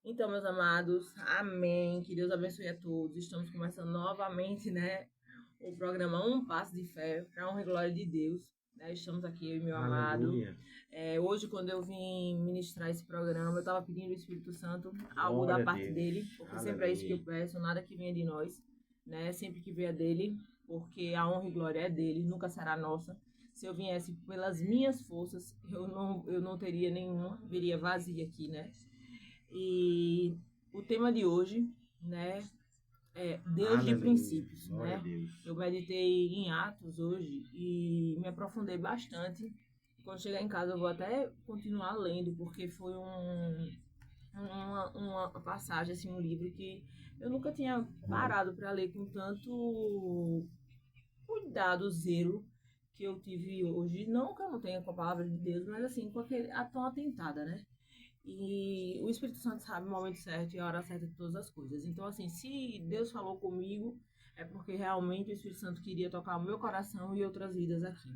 Então, meus amados, amém. Que Deus abençoe a todos. Estamos começando novamente, né? O programa Um Passo de Fé, para a honra e glória de Deus. Né? Estamos aqui, eu e meu amado. Aleluia. Hoje, quando eu vim ministrar esse programa, eu estava pedindo ao Espírito Santo algo da Glória a parte Deus. dele, porque sempre é isso que eu Aleluia. peço, nada que venha de nós, né? Sempre que venha dele, porque a honra e glória é dele, nunca será nossa. Se eu viesse pelas minhas forças, eu não teria nenhuma, viria vazia aqui, né? E o tema de hoje, né, é Deus de Aleluia. princípios, Glória a né? Deus. Eu meditei em Atos hoje e me aprofundei bastante. Quando chegar em casa eu vou até continuar lendo, porque foi uma passagem, assim, um livro que eu nunca tinha parado para ler com tanto cuidado, zelo que eu tive hoje. Não que eu não tenha com a palavra de Deus, mas assim, com aquele tão atentada, né? E o Espírito Santo sabe o momento certo e a hora certa de todas as coisas. Então, assim, se Deus falou comigo, é porque realmente o Espírito Santo queria tocar o meu coração e outras vidas aqui.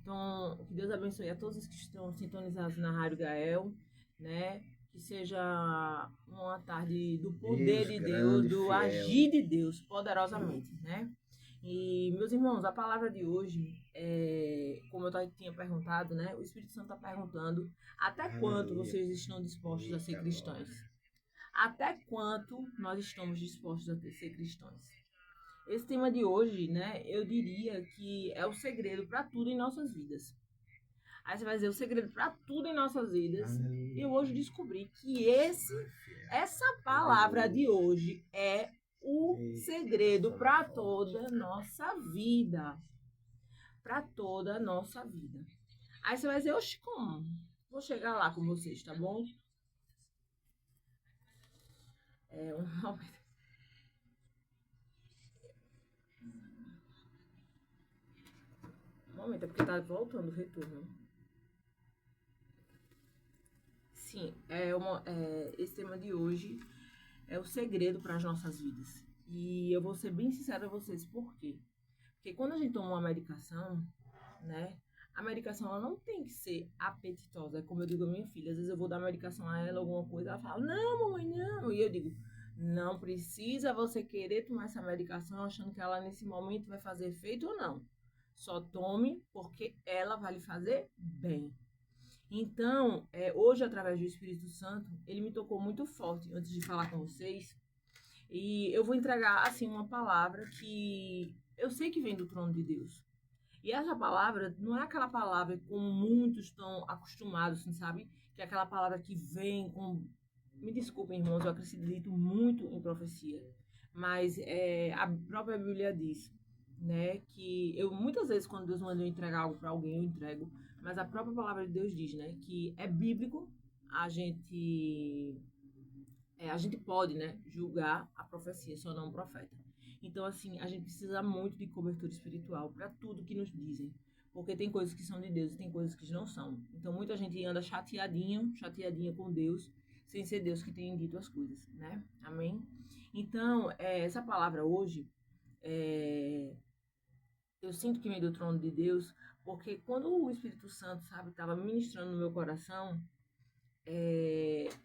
Então, que Deus abençoe a todos os que estão sintonizados na Rádio Gael, né? Que seja uma tarde do poder Deus de Deus, grande e do fiel. agir de Deus poderosamente, né? E, meus irmãos, a palavra de hoje, como eu tinha perguntado, né? O Espírito Santo está perguntando até quanto Aleluia. vocês estão dispostos a ser Eita cristãos? glória. Até quanto nós estamos dispostos a ser cristãos? Esse tema de hoje, né? Eu diria que é o segredo para tudo em nossas vidas. Aí você vai dizer o segredo para tudo em nossas vidas. E Aleluia. eu hoje descobri que Pai fiel. essa palavra de Poderoso. hoje é o Eita, segredo só na para forte. toda a nossa vida. Para toda a nossa vida. Aí você vai dizer, oxe, como? Vou chegar lá com vocês, tá bom? Um momento. Um momento, é porque tá voltando o retorno. Sim, esse tema de hoje é o segredo para as nossas vidas. E eu vou ser bem sincera a vocês, por quê? Porque quando a gente toma uma medicação, né? A medicação ela não tem que ser apetitosa. É como eu digo à minha filha, às vezes eu vou dar medicação a ela, alguma coisa, ela fala, não, mamãe, não. E eu digo, não precisa você querer tomar essa medicação achando que ela nesse momento vai fazer efeito ou não. Só tome porque ela vai lhe fazer bem. Então, hoje, através do Espírito Santo, ele me tocou muito forte antes de falar com vocês. E eu vou entregar, assim, uma palavra que eu sei que vem do trono de Deus. E essa palavra não é aquela palavra como muitos estão acostumados, assim, sabe? Que é aquela palavra que vem com. Me desculpem, irmãos, eu acredito muito em profecia. Mas a própria Bíblia diz, né, que eu muitas vezes quando Deus manda eu entregar algo para alguém, eu entrego, mas a própria palavra de Deus diz, né, que é bíblico a gente pode, né, julgar a profecia, só não o profeta. Então, assim, a gente precisa muito de cobertura espiritual para tudo que nos dizem. Porque tem coisas que são de Deus e tem coisas que não são. Então, muita gente anda chateadinha com Deus, sem ser Deus que tem dito as coisas, né? Amém? Então, essa palavra hoje, é, eu sinto que vem do trono de Deus, porque quando o Espírito Santo, sabe, estava ministrando no meu coração,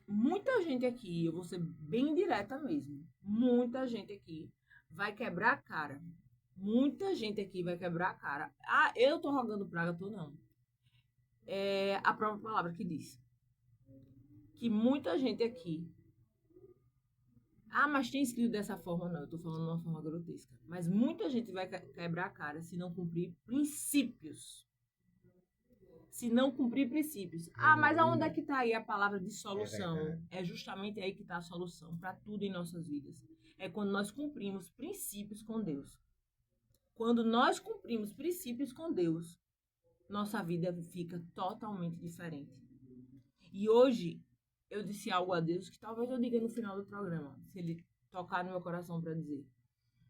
muita gente aqui, eu vou ser bem direta mesmo, muita gente aqui vai quebrar a cara. Muita gente aqui vai quebrar a cara. Ah, eu tô rogando praga, tô não. É a própria palavra que diz. Que muita gente aqui. Ah, mas tem escrito dessa forma, não. Eu tô falando de uma forma grotesca. Mas muita gente vai quebrar a cara se não cumprir princípios. Se não cumprir princípios. Ah, mas aonde é Aleluia. que está aí a palavra de É solução? verdade. É justamente aí que está a solução para tudo em nossas vidas. É quando nós cumprimos princípios com Deus. Quando nós cumprimos princípios com Deus, nossa vida fica totalmente diferente. E hoje eu disse algo a Deus que talvez eu diga no final do programa, se ele tocar no meu coração para dizer.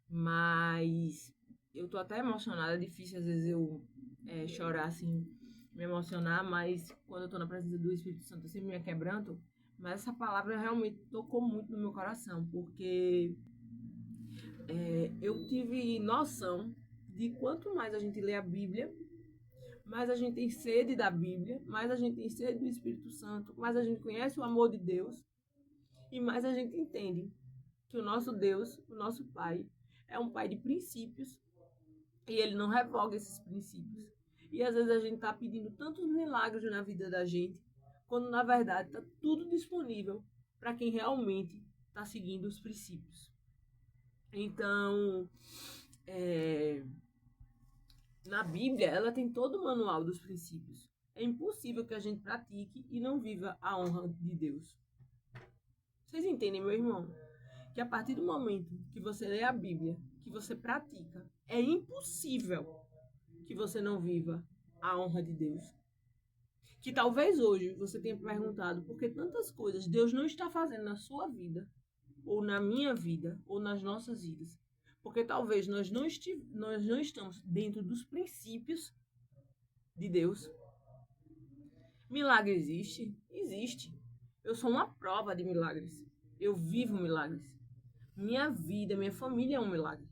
Mas eu tô até emocionada, é difícil às vezes eu chorar assim, me emocionar, mas quando eu tô na presença do Espírito Santo eu sempre me quebranto. Mas essa palavra realmente tocou muito no meu coração, porque eu tive noção de quanto mais a gente lê a Bíblia, mais a gente tem sede da Bíblia, mais a gente tem sede do Espírito Santo, mais a gente conhece o amor de Deus. e mais a gente entende que o nosso Deus, o nosso Pai, é um Pai de princípios e Ele não revoga esses princípios. E às vezes a gente está pedindo tantos milagres na vida da gente, quando na verdade está tudo disponível para quem realmente está seguindo os princípios. Então, na Bíblia, ela tem todo o manual dos princípios. É impossível que a gente pratique e não viva a honra de Deus. Vocês entendem, meu irmão? Que a partir do momento que você lê a Bíblia, que você pratica, é impossível que você não viva a honra de Deus. Que talvez hoje você tenha perguntado por que tantas coisas Deus não está fazendo na sua vida, ou na minha vida, ou nas nossas vidas. Porque talvez nós não estamos dentro dos princípios de Deus. Milagre existe? Existe. Eu sou uma prova de milagres. Eu vivo milagres. Minha vida, minha família é um milagre.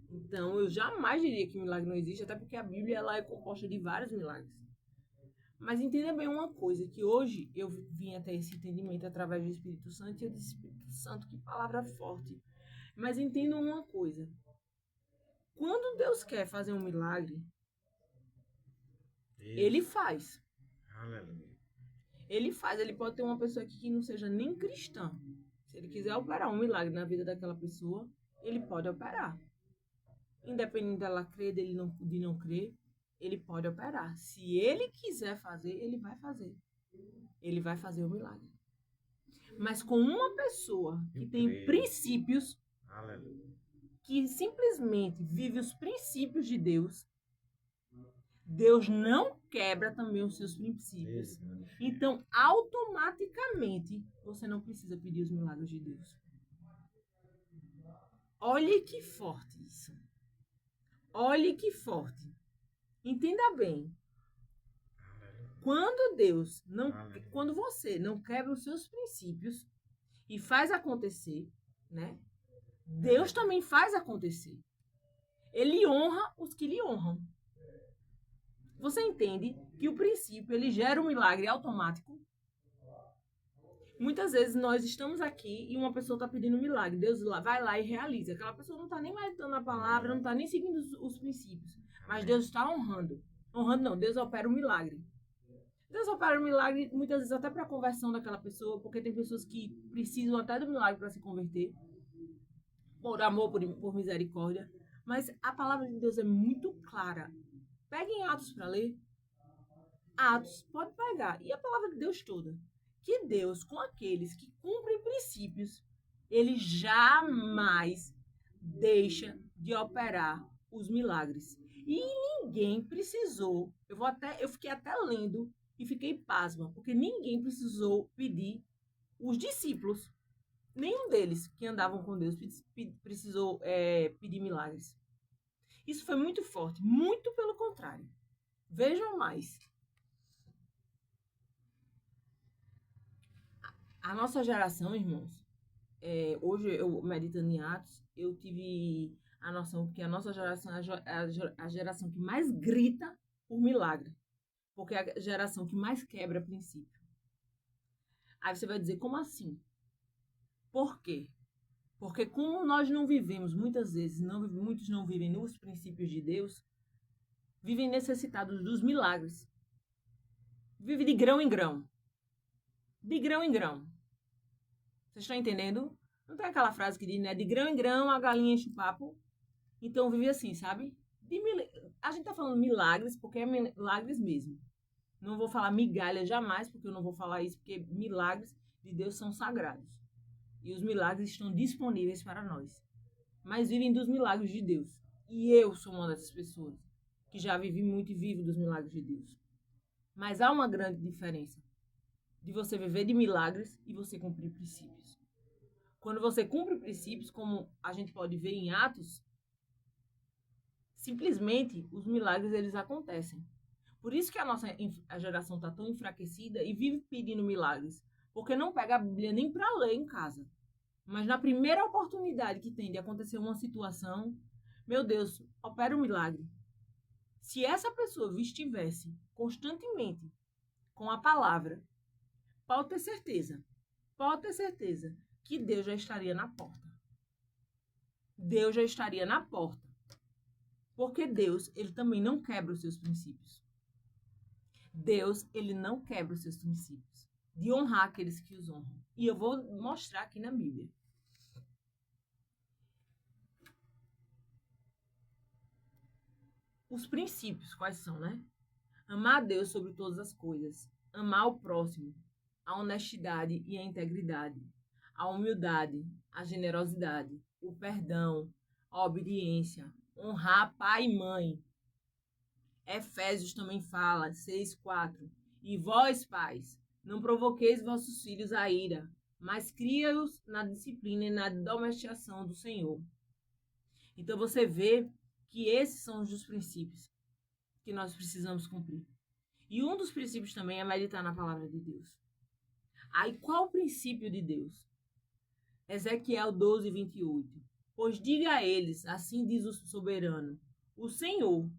Então, eu jamais diria que milagre não existe, até porque a Bíblia ela é composta de vários milagres. Mas entenda bem uma coisa, que hoje eu vim até esse entendimento através do Espírito Santo, e eu disse, Espírito Santo, que palavra forte. Mas entenda uma coisa. Quando Deus quer fazer um milagre, Ele faz. Aleluia. Ele faz. Ele pode ter uma pessoa aqui que não seja nem cristã. Se Ele quiser operar um milagre na vida daquela pessoa, Ele pode operar. Independente dela crer, de não crer, Ele pode operar. Se Ele quiser fazer, Ele vai fazer. Ele vai fazer o milagre. Mas com uma pessoa que tem princípios, Aleluia, que simplesmente vive os princípios de Deus, Deus não quebra também os seus princípios. Então, automaticamente, você não precisa pedir os milagres de Deus. Olhe que forte isso. Olhe que forte. Entenda bem. Quando você não quebra os seus princípios e faz acontecer, né? Deus também faz acontecer. Ele honra os que lhe honram. Você entende que o princípio ele gera um milagre automático? Muitas vezes nós estamos aqui e uma pessoa está pedindo um milagre. Deus vai lá e realiza. Aquela pessoa não está nem meditando a palavra, não está nem seguindo os princípios. Mas Deus está honrando. Honrando não, Deus opera um milagre. Deus opera um milagre, muitas vezes até para a conversão daquela pessoa, porque tem pessoas que precisam até do milagre para se converter. Por amor, por misericórdia. Mas a palavra de Deus é muito clara. Peguem Atos para ler. Atos, pode pegar. E a palavra de Deus toda. Que Deus, com aqueles que cumprem princípios, Ele jamais deixa de operar os milagres. E ninguém precisou. Eu fiquei até lendo e fiquei pasma, porque ninguém precisou pedir os discípulos. Nenhum deles que andavam com Deus precisou pedir milagres. Isso foi muito forte, muito pelo contrário. Vejam mais. A nossa geração, irmãos, hoje eu meditando em Atos, eu tive a noção que a nossa geração é a geração que mais grita por milagre, porque é a geração que mais quebra princípio. Aí você vai dizer, como assim? Por quê? Porque como nós não vivemos, muitas vezes, muitos não vivem nos princípios de Deus, vivem necessitados dos milagres. Vive de grão em grão. De grão em grão. Vocês estão entendendo? Não tem aquela frase que diz, né? De grão em grão a galinha enche o papo. Então vive assim, sabe? A gente tá falando milagres porque é milagres mesmo. Não vou falar migalha jamais, porque eu não vou falar isso, porque milagres de Deus são sagrados. E os milagres estão disponíveis para nós. Mas vivem dos milagres de Deus. E eu sou uma dessas pessoas que já vivi muito e vivo dos milagres de Deus. Mas há uma grande diferença de você viver de milagres e você cumprir princípios. Quando você cumpre princípios, como a gente pode ver em Atos, simplesmente os milagres eles acontecem. Por isso que a geração está tão enfraquecida e vive pedindo milagres. Porque não pega a Bíblia nem para ler em casa. Mas na primeira oportunidade que tem de acontecer uma situação, meu Deus, opera um milagre. Se essa pessoa estivesse constantemente com a palavra, pode ter certeza que Deus já estaria na porta. Deus já estaria na porta. Porque Deus, ele também não quebra os seus princípios. Deus, ele não quebra os seus princípios de honrar aqueles que os honram. E eu vou mostrar aqui na Bíblia. Os princípios, quais são, né? Amar a Deus sobre todas as coisas. Amar o próximo. A honestidade e a integridade. A humildade, a generosidade, o perdão, a obediência. Honrar pai e mãe. Efésios também fala, 6:4. E vós, pais, não provoqueis vossos filhos a ira, mas cria-os na disciplina e na domesticação do Senhor. Então você vê que esses são os princípios que nós precisamos cumprir. E um dos princípios também é meditar na palavra de Deus. Aí qual o princípio de Deus? Ezequiel 12:28. Pois diga a eles, assim diz o soberano, o Senhor,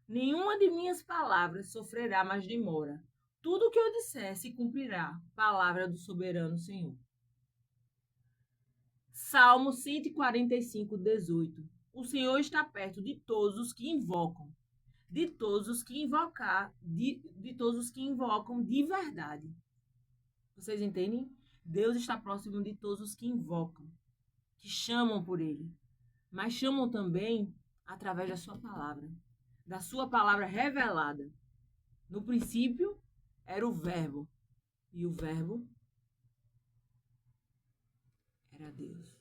nenhuma de minhas palavras sofrerá mais demora. Tudo o que eu disser se cumprirá. Palavra do soberano Senhor. Salmo 145:18. O Senhor está perto de todos os que invocam. De todos os que todos os que invocam de verdade. Vocês entendem? Deus está próximo de todos os que invocam, que chamam por Ele. Mas chamam também através da sua palavra. Da sua palavra revelada. No princípio, era o verbo. E o verbo era Deus.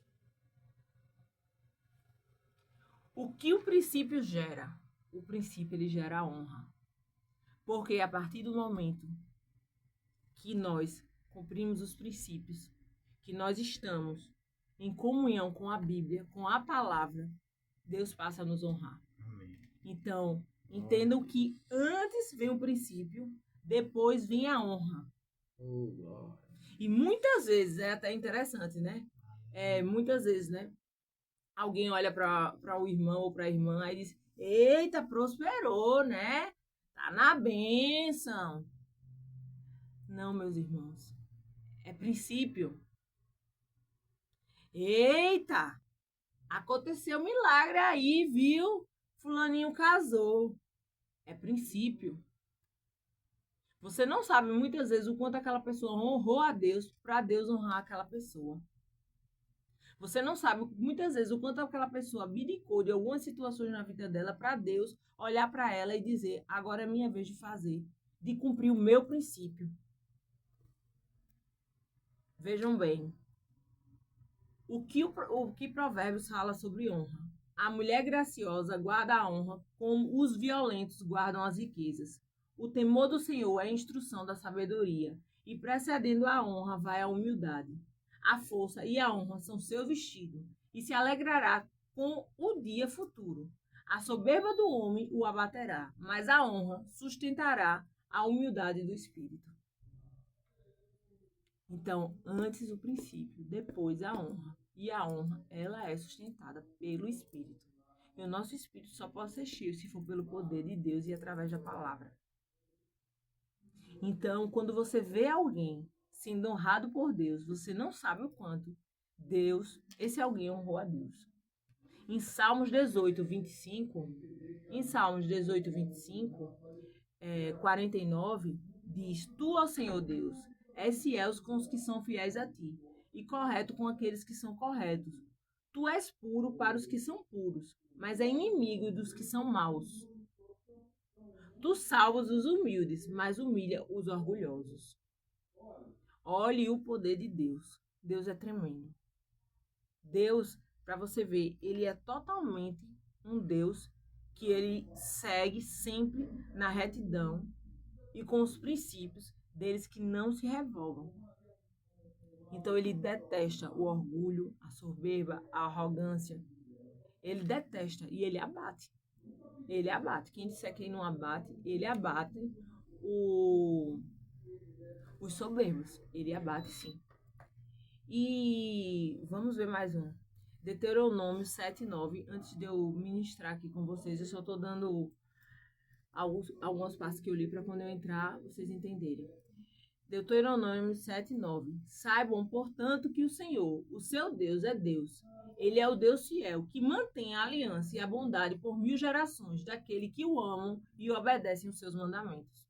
O que o princípio gera? O princípio, ele gera a honra. Porque a partir do momento que nós cumprimos os princípios, que nós estamos em comunhão com a Bíblia, com a palavra, Deus passa a nos honrar. Amém. Então, entendam que antes vem o princípio, depois vem a honra. Oh, glória. E muitas vezes, é até interessante, né? Muitas vezes, né? Alguém olha para o irmão ou para a irmã e diz, eita, prosperou, né? Tá na bênção. Não, meus irmãos. É princípio. Eita, aconteceu um milagre aí, viu? Fulaninho casou. É princípio. Você não sabe muitas vezes o quanto aquela pessoa honrou a Deus para Deus honrar aquela pessoa. Você não sabe muitas vezes o quanto aquela pessoa abdicou de algumas situações na vida dela para Deus olhar para ela e dizer, agora é minha vez de fazer, de cumprir o meu princípio. Vejam bem, o que Provérbios fala sobre honra? A mulher graciosa guarda a honra como os violentos guardam as riquezas. O temor do Senhor é a instrução da sabedoria, e precedendo a honra vai a humildade. A força e a honra são seu vestido, e se alegrará com o dia futuro. A soberba do homem o abaterá, mas a honra sustentará a humildade do espírito. Então, antes o princípio, depois a honra. E a honra, ela é sustentada pelo Espírito. E o nosso Espírito só pode ser cheio se for pelo poder de Deus e através da palavra. Então, quando você vê alguém sendo honrado por Deus, você não sabe o quanto esse alguém honrou a Deus. Em Salmos 18:25, 49, diz, Tu, ó Senhor Deus, és fiel com os que são fiéis a ti, e correto com aqueles que são corretos. Tu és puro para os que são puros, mas é inimigo dos que são maus. Tu salvas os humildes, mas humilha os orgulhosos. Olhe o poder de Deus. Deus é tremendo. Deus, para você ver, ele é totalmente um Deus que ele segue sempre na retidão e com os princípios deles que não se revogam. Então ele detesta o orgulho, a soberba, a arrogância. Ele detesta e ele abate. Ele abate. Quem disser que ele não abate, ele abate os soberbos. Ele abate, sim. E vamos ver mais um. Deuteronômio 7:9. Antes de eu ministrar aqui com vocês, eu só estou dando algumas partes que eu li para quando eu entrar, vocês entenderem. Deuteronômio 7:9. Saibam, portanto, que o Senhor, o seu Deus, é Deus. Ele é o Deus fiel, que mantém a aliança e a bondade por 1000 gerações daquele que o amam e obedecem os seus mandamentos.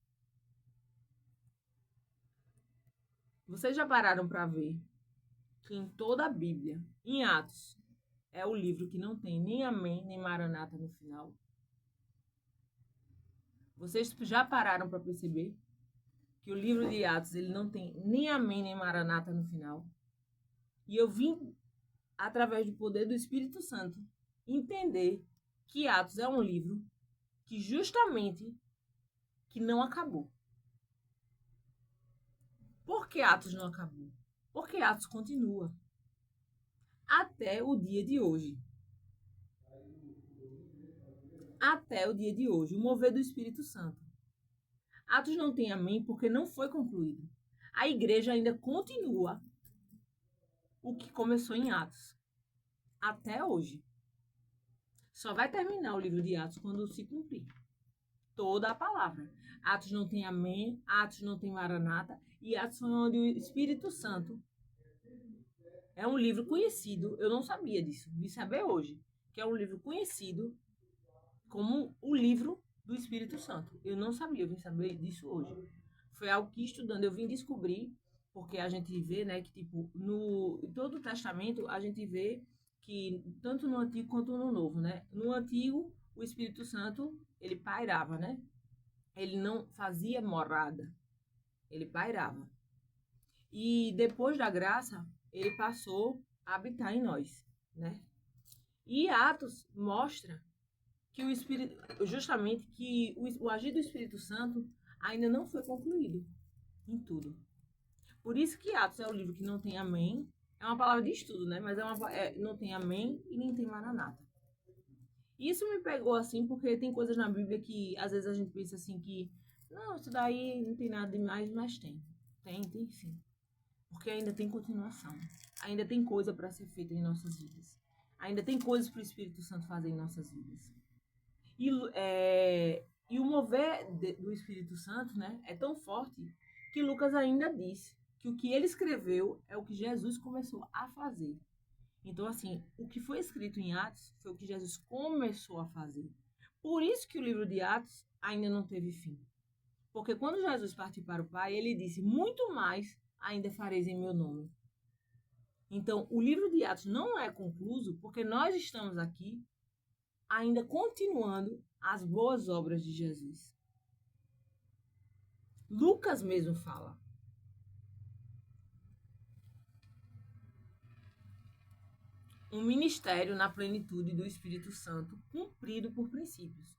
Vocês já pararam para ver que em toda a Bíblia, em Atos, é o livro que não tem nem amém, nem maranata no final? Vocês já pararam para perceber que o livro de Atos ele não tem nem amém, nem maranata no final? E eu vim, através do poder do Espírito Santo, entender que Atos é um livro que justamente que não acabou. Por que Atos não acabou? Porque Atos continua até o dia de hoje. Até o dia de hoje, o mover do Espírito Santo. Atos não tem amém porque não foi concluído. A igreja ainda continua o que começou em Atos. Até hoje. Só vai terminar o livro de Atos quando se cumprir toda a palavra. Atos não tem amém, Atos não tem maranata, e Atos foi onde o Espírito Santo é um livro conhecido. Eu não sabia disso, vim saber hoje, que é um livro conhecido como o livro do Espírito Santo. Eu não sabia, eu vim saber disso hoje. Foi algo que estudando eu vim descobrir, porque a gente vê, né, que tipo, no todo o Testamento a gente vê que tanto no Antigo quanto no Novo, né? No Antigo, o Espírito Santo, ele pairava, né? Ele não fazia morada, ele pairava. E depois da graça, ele passou a habitar em nós, né? E Atos mostra que o Espírito, justamente que o agir do Espírito Santo ainda não foi concluído em tudo. Por isso que Atos é o livro que não tem amém. É uma palavra de estudo, né? Mas não tem amém e nem tem maranata. Isso me pegou assim, porque tem coisas na Bíblia que às vezes a gente pensa assim que não, isso daí não tem nada demais, mas tem. Tem sim. Porque ainda tem continuação. Ainda tem coisa para ser feita em nossas vidas. Ainda tem coisas para o Espírito Santo fazer em nossas vidas. E o mover do Espírito Santo, né, é tão forte que Lucas ainda diz que o que ele escreveu é o que Jesus começou a fazer. Então, assim, o que foi escrito em Atos foi o que Jesus começou a fazer. Por isso que o livro de Atos ainda não teve fim. Porque quando Jesus partiu para o Pai, ele disse, muito mais ainda fareis em meu nome. Então, o livro de Atos não é concluído porque nós estamos aqui ainda continuando as boas obras de Jesus. Lucas mesmo fala. Um ministério na plenitude do Espírito Santo, cumprido por princípios.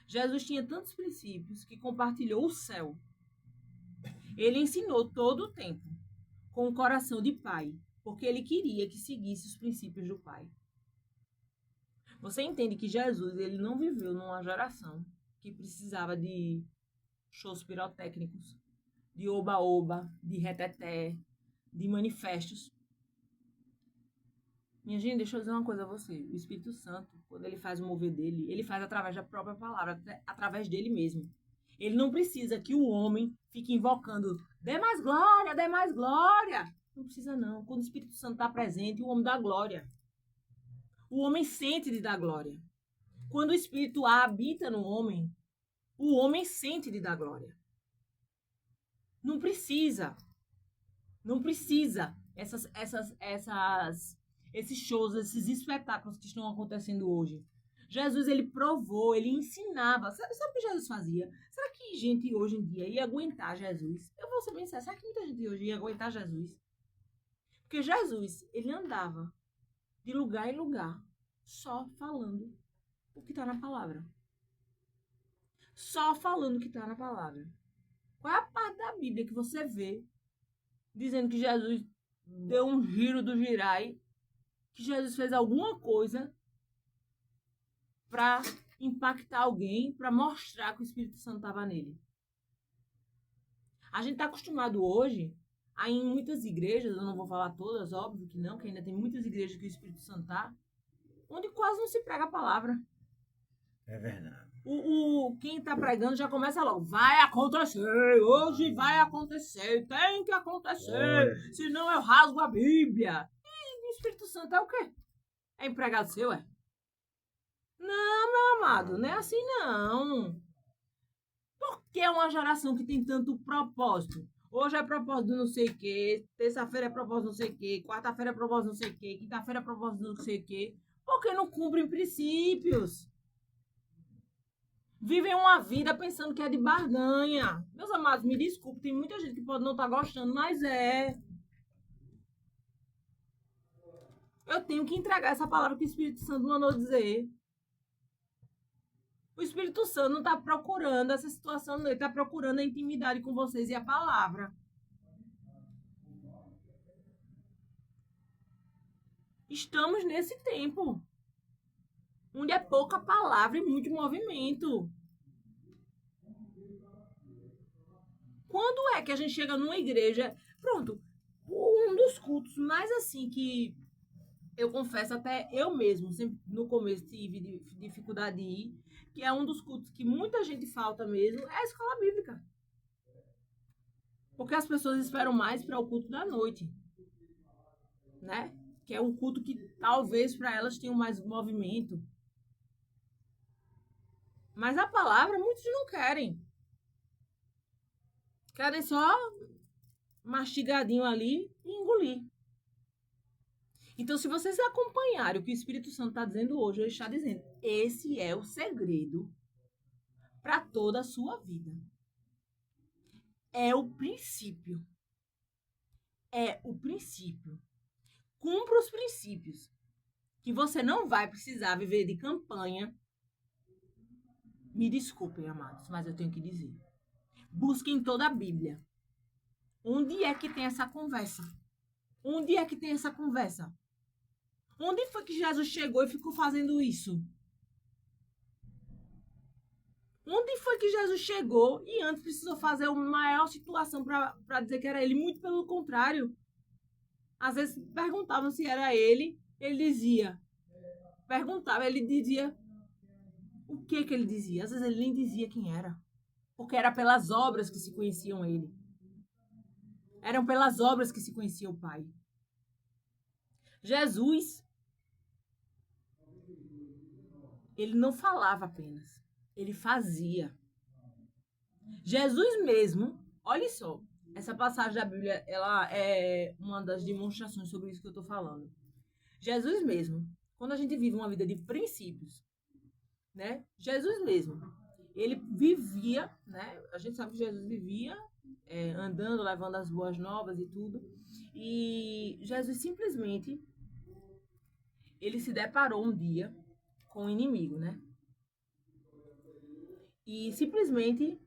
Jesus tinha tantos princípios que compartilhou o céu. Ele ensinou todo o tempo, com o coração de pai, porque ele queria que seguisse os princípios do pai. Você entende que Jesus ele não viveu numa geração que precisava de shows pirotécnicos, de oba-oba, de reteté, de manifestos. Minha gente, deixa eu dizer uma coisa a você. O Espírito Santo, quando ele faz o mover dele, ele faz através da própria palavra, através dele mesmo. Ele não precisa que o homem fique invocando, dê mais glória, dê mais glória. Não precisa não. Quando o Espírito Santo está presente, o homem dá glória. O homem sente de dar glória. Quando o Espírito habita no homem, o homem sente de dar glória. Não precisa. Não precisa esses shows, esses espetáculos que estão acontecendo hoje. Jesus, ele provou, ele ensinava. Sabe o que Jesus fazia? Será que gente hoje em dia ia aguentar Jesus? Eu vou ser bem sincero, será que muita gente hoje ia aguentar Jesus? Porque Jesus, ele andava de lugar em lugar, só falando o que está na palavra. Só falando o que está na palavra. Qual é a parte da Bíblia que você vê dizendo que Jesus deu um giro do girai, que Jesus fez alguma coisa para impactar alguém, para mostrar que o Espírito Santo estava nele? A gente está acostumado hoje, aí em muitas igrejas, eu não vou falar todas, óbvio que não, que ainda tem muitas igrejas que o Espírito Santo está, onde quase não se prega a palavra. É verdade. Quem está pregando já começa logo. Vai acontecer, hoje vai acontecer, tem que acontecer, senão eu rasgo a Bíblia. E o Espírito Santo é o quê? É empregado seu, é? Não, meu amado, não é assim não. Por que é uma geração que tem tanto propósito? Hoje é propósito do não sei o quê, terça-feira é propósito do não sei o quê, quarta-feira é propósito do não sei o quê, quinta-feira é propósito do não sei o quê. Porque não cumprem princípios. Vivem uma vida pensando que é de barganha. Meus amados, me desculpe, tem muita gente que pode não estar gostando, mas é. Eu tenho que entregar essa palavra que o Espírito Santo mandou dizer. O Espírito Santo não está procurando essa situação, ele está procurando a intimidade com vocês e a palavra. Estamos nesse tempo, onde é pouca palavra e muito movimento. Quando é que a gente chega numa igreja, pronto, um dos cultos mais assim que eu confesso até eu mesmo, sempre no começo tive dificuldade de ir, que é um dos cultos que muita gente falta mesmo, é a escola bíblica. Porque as pessoas esperam mais para o culto da noite, né? Que é um culto que talvez para elas tenha mais movimento. Mas a palavra muitos não querem. Querem só mastigadinho ali e engolir. Então, se vocês acompanharem o que o Espírito Santo está dizendo hoje, ele está dizendo: esse é o segredo para toda a sua vida. É o princípio. É o princípio. Cumpra os princípios. Que você não vai precisar viver de campanha. Me desculpem, amados, mas eu tenho que dizer. Busquem toda a Bíblia. Onde é que tem essa conversa? Onde é que tem essa conversa? Onde foi que Jesus chegou e ficou fazendo isso? Onde foi que Jesus chegou e antes precisou fazer uma maior situação para dizer que era ele? Muito pelo contrário. Às vezes perguntavam se era ele, ele dizia. Perguntava, ele dizia. O que ele dizia? Às vezes ele nem dizia quem era. Porque era pelas obras que se conheciam ele. Eram pelas obras que se conhecia o Pai. Jesus, ele não falava apenas, ele fazia. Jesus mesmo, olha só, essa passagem da Bíblia, ela é uma das demonstrações sobre isso que eu estou falando. Jesus mesmo, quando a gente vive uma vida de princípios, né? Jesus mesmo, ele vivia, né? A gente sabe que Jesus vivia andando, levando as boas novas e tudo. E Jesus simplesmente, ele se deparou um dia com o inimigo, né? E simplesmente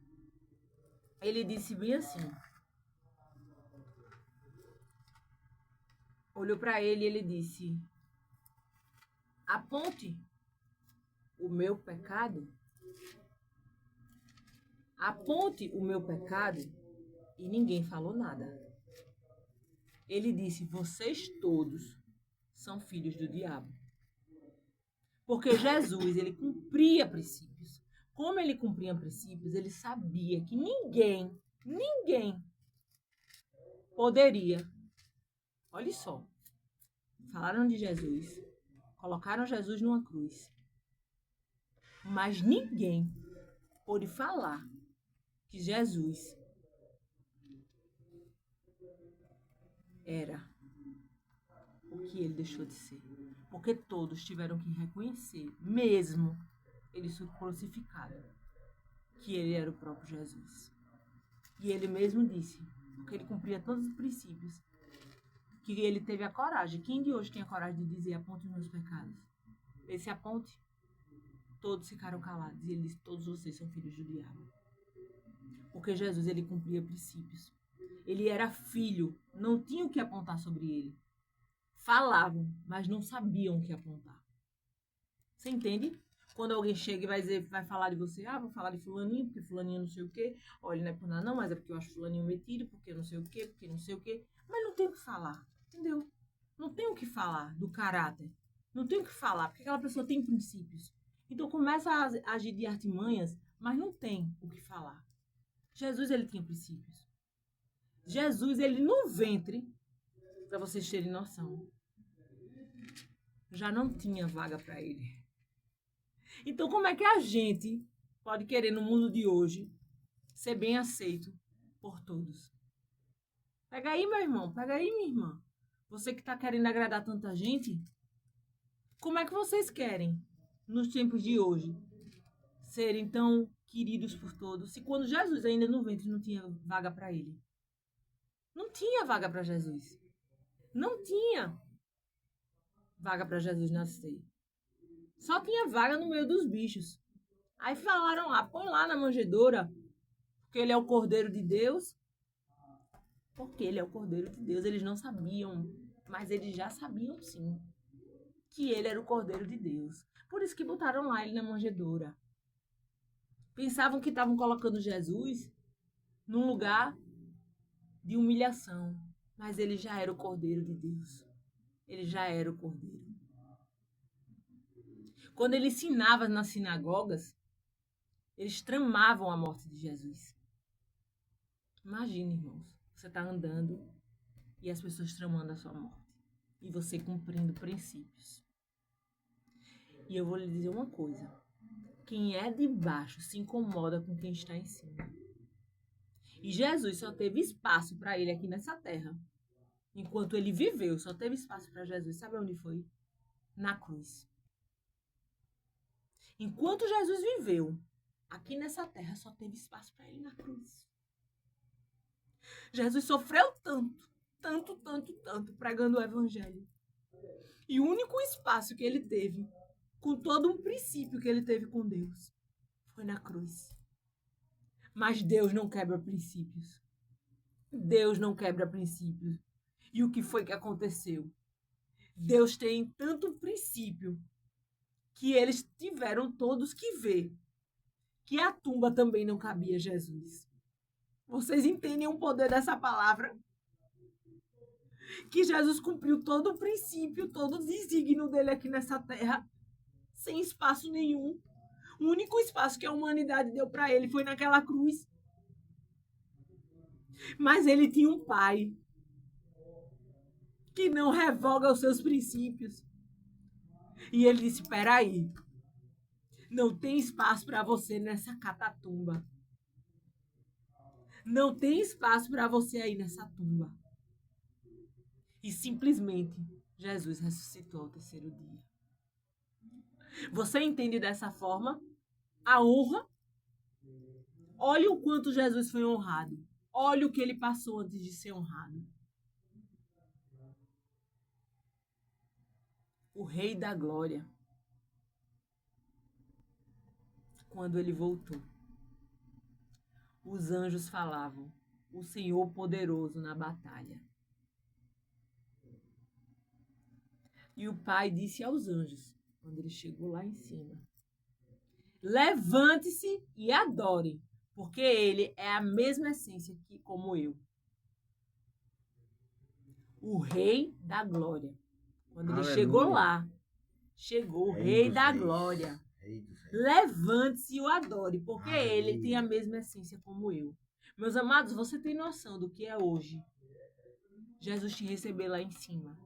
ele disse bem assim. Olhou para ele e ele disse: aponte o meu pecado. Aponte o meu pecado. E ninguém falou nada. Ele disse: vocês todos são filhos do diabo. Porque Jesus, ele cumpria princípios. Como ele cumpria princípios, ele sabia que ninguém poderia. Olha só. Falaram de Jesus. Colocaram Jesus numa cruz. Mas ninguém pôde falar que Jesus era o que ele deixou de ser. Porque todos tiveram que reconhecer, mesmo ele crucificado, que ele era o próprio Jesus. E ele mesmo disse, porque ele cumpria todos os princípios, que ele teve a coragem. Quem de hoje tem a coragem de dizer: aponte os meus pecados? Esse aponte. Todos ficaram calados. E ele disse: todos vocês são filhos do diabo. Porque Jesus, ele cumpria princípios. Ele era filho, não tinham o que apontar sobre ele. Falavam, mas não sabiam o que apontar. Você entende? Quando alguém chega e vai dizer, vai falar de você: vou falar de fulaninho, porque fulaninho não sei o quê. Olha, não é por nada não, mas é porque eu acho fulaninho metido, porque não sei o quê, porque não sei o quê. Mas não tem o que falar, entendeu? Não tem o que falar do caráter. Não tem o que falar, porque aquela pessoa tem princípios. Então começa a agir de artimanhas, mas não tem o que falar. Jesus, ele tinha princípios. Jesus, ele no ventre, para vocês terem noção, já não tinha vaga para ele. Então como é que a gente pode querer no mundo de hoje ser bem aceito por todos? Pega aí, meu irmão, pega aí, minha irmã. Você que está querendo agradar tanta gente, como é que vocês querem, nos tempos de hoje, serem tão queridos por todos, se quando Jesus ainda no ventre não tinha vaga para ele? Não tinha vaga para Jesus. Não tinha vaga para Jesus nascer. Só tinha vaga no meio dos bichos. Aí falaram lá, põe lá na manjedoura, porque ele é o Cordeiro de Deus. Porque ele é o Cordeiro de Deus. Eles não sabiam, mas eles já sabiam sim, que ele era o Cordeiro de Deus. Por isso que botaram lá ele na manjedoura. Pensavam que estavam colocando Jesus num lugar de humilhação, mas ele já era o Cordeiro de Deus. Ele já era o Cordeiro. Quando ele ensinava nas sinagogas, eles tramavam a morte de Jesus. Imagine, irmãos, você está andando e as pessoas tramando a sua morte. E você cumprindo princípios. E eu vou lhe dizer uma coisa. Quem é de baixo se incomoda com quem está em cima. E Jesus só teve espaço para ele aqui nessa terra. Enquanto ele viveu, só teve espaço para Jesus. Sabe onde foi? Na cruz. Enquanto Jesus viveu, aqui nessa terra, só teve espaço para ele na cruz. Jesus sofreu tanto, pregando o evangelho. E o único espaço que ele teve, com todo um princípio que ele teve com Deus, foi na cruz. Mas Deus não quebra princípios. Deus não quebra princípios. E o que foi que aconteceu? Deus tem tanto princípio que eles tiveram todos que ver que a tumba também não cabia Jesus. Vocês entendem o poder dessa palavra? Que Jesus cumpriu todo o princípio, todo o desígnio dele aqui nessa terra, sem espaço nenhum. O único espaço que a humanidade deu para ele foi naquela cruz. Mas ele tinha um pai que não revoga os seus princípios. E ele disse, peraí, não tem espaço para você nessa catatumba. Não tem espaço para você aí nessa tumba. E simplesmente Jesus ressuscitou ao terceiro dia. Você entende dessa forma? A honra. Olha o quanto Jesus foi honrado. Olha o que ele passou antes de ser honrado. O Rei da Glória. Quando ele voltou, os anjos falavam, o Senhor poderoso na batalha. E o Pai disse aos anjos, quando ele chegou lá em cima, levante-se e adore, porque ele é a mesma essência que como eu. O Rei da Glória. Quando ele chegou lá, chegou o Rei da Glória. Levante-se e o adore, porque ele tem a mesma essência como eu. Meus amados, você tem noção do que é hoje Jesus te receber lá em cima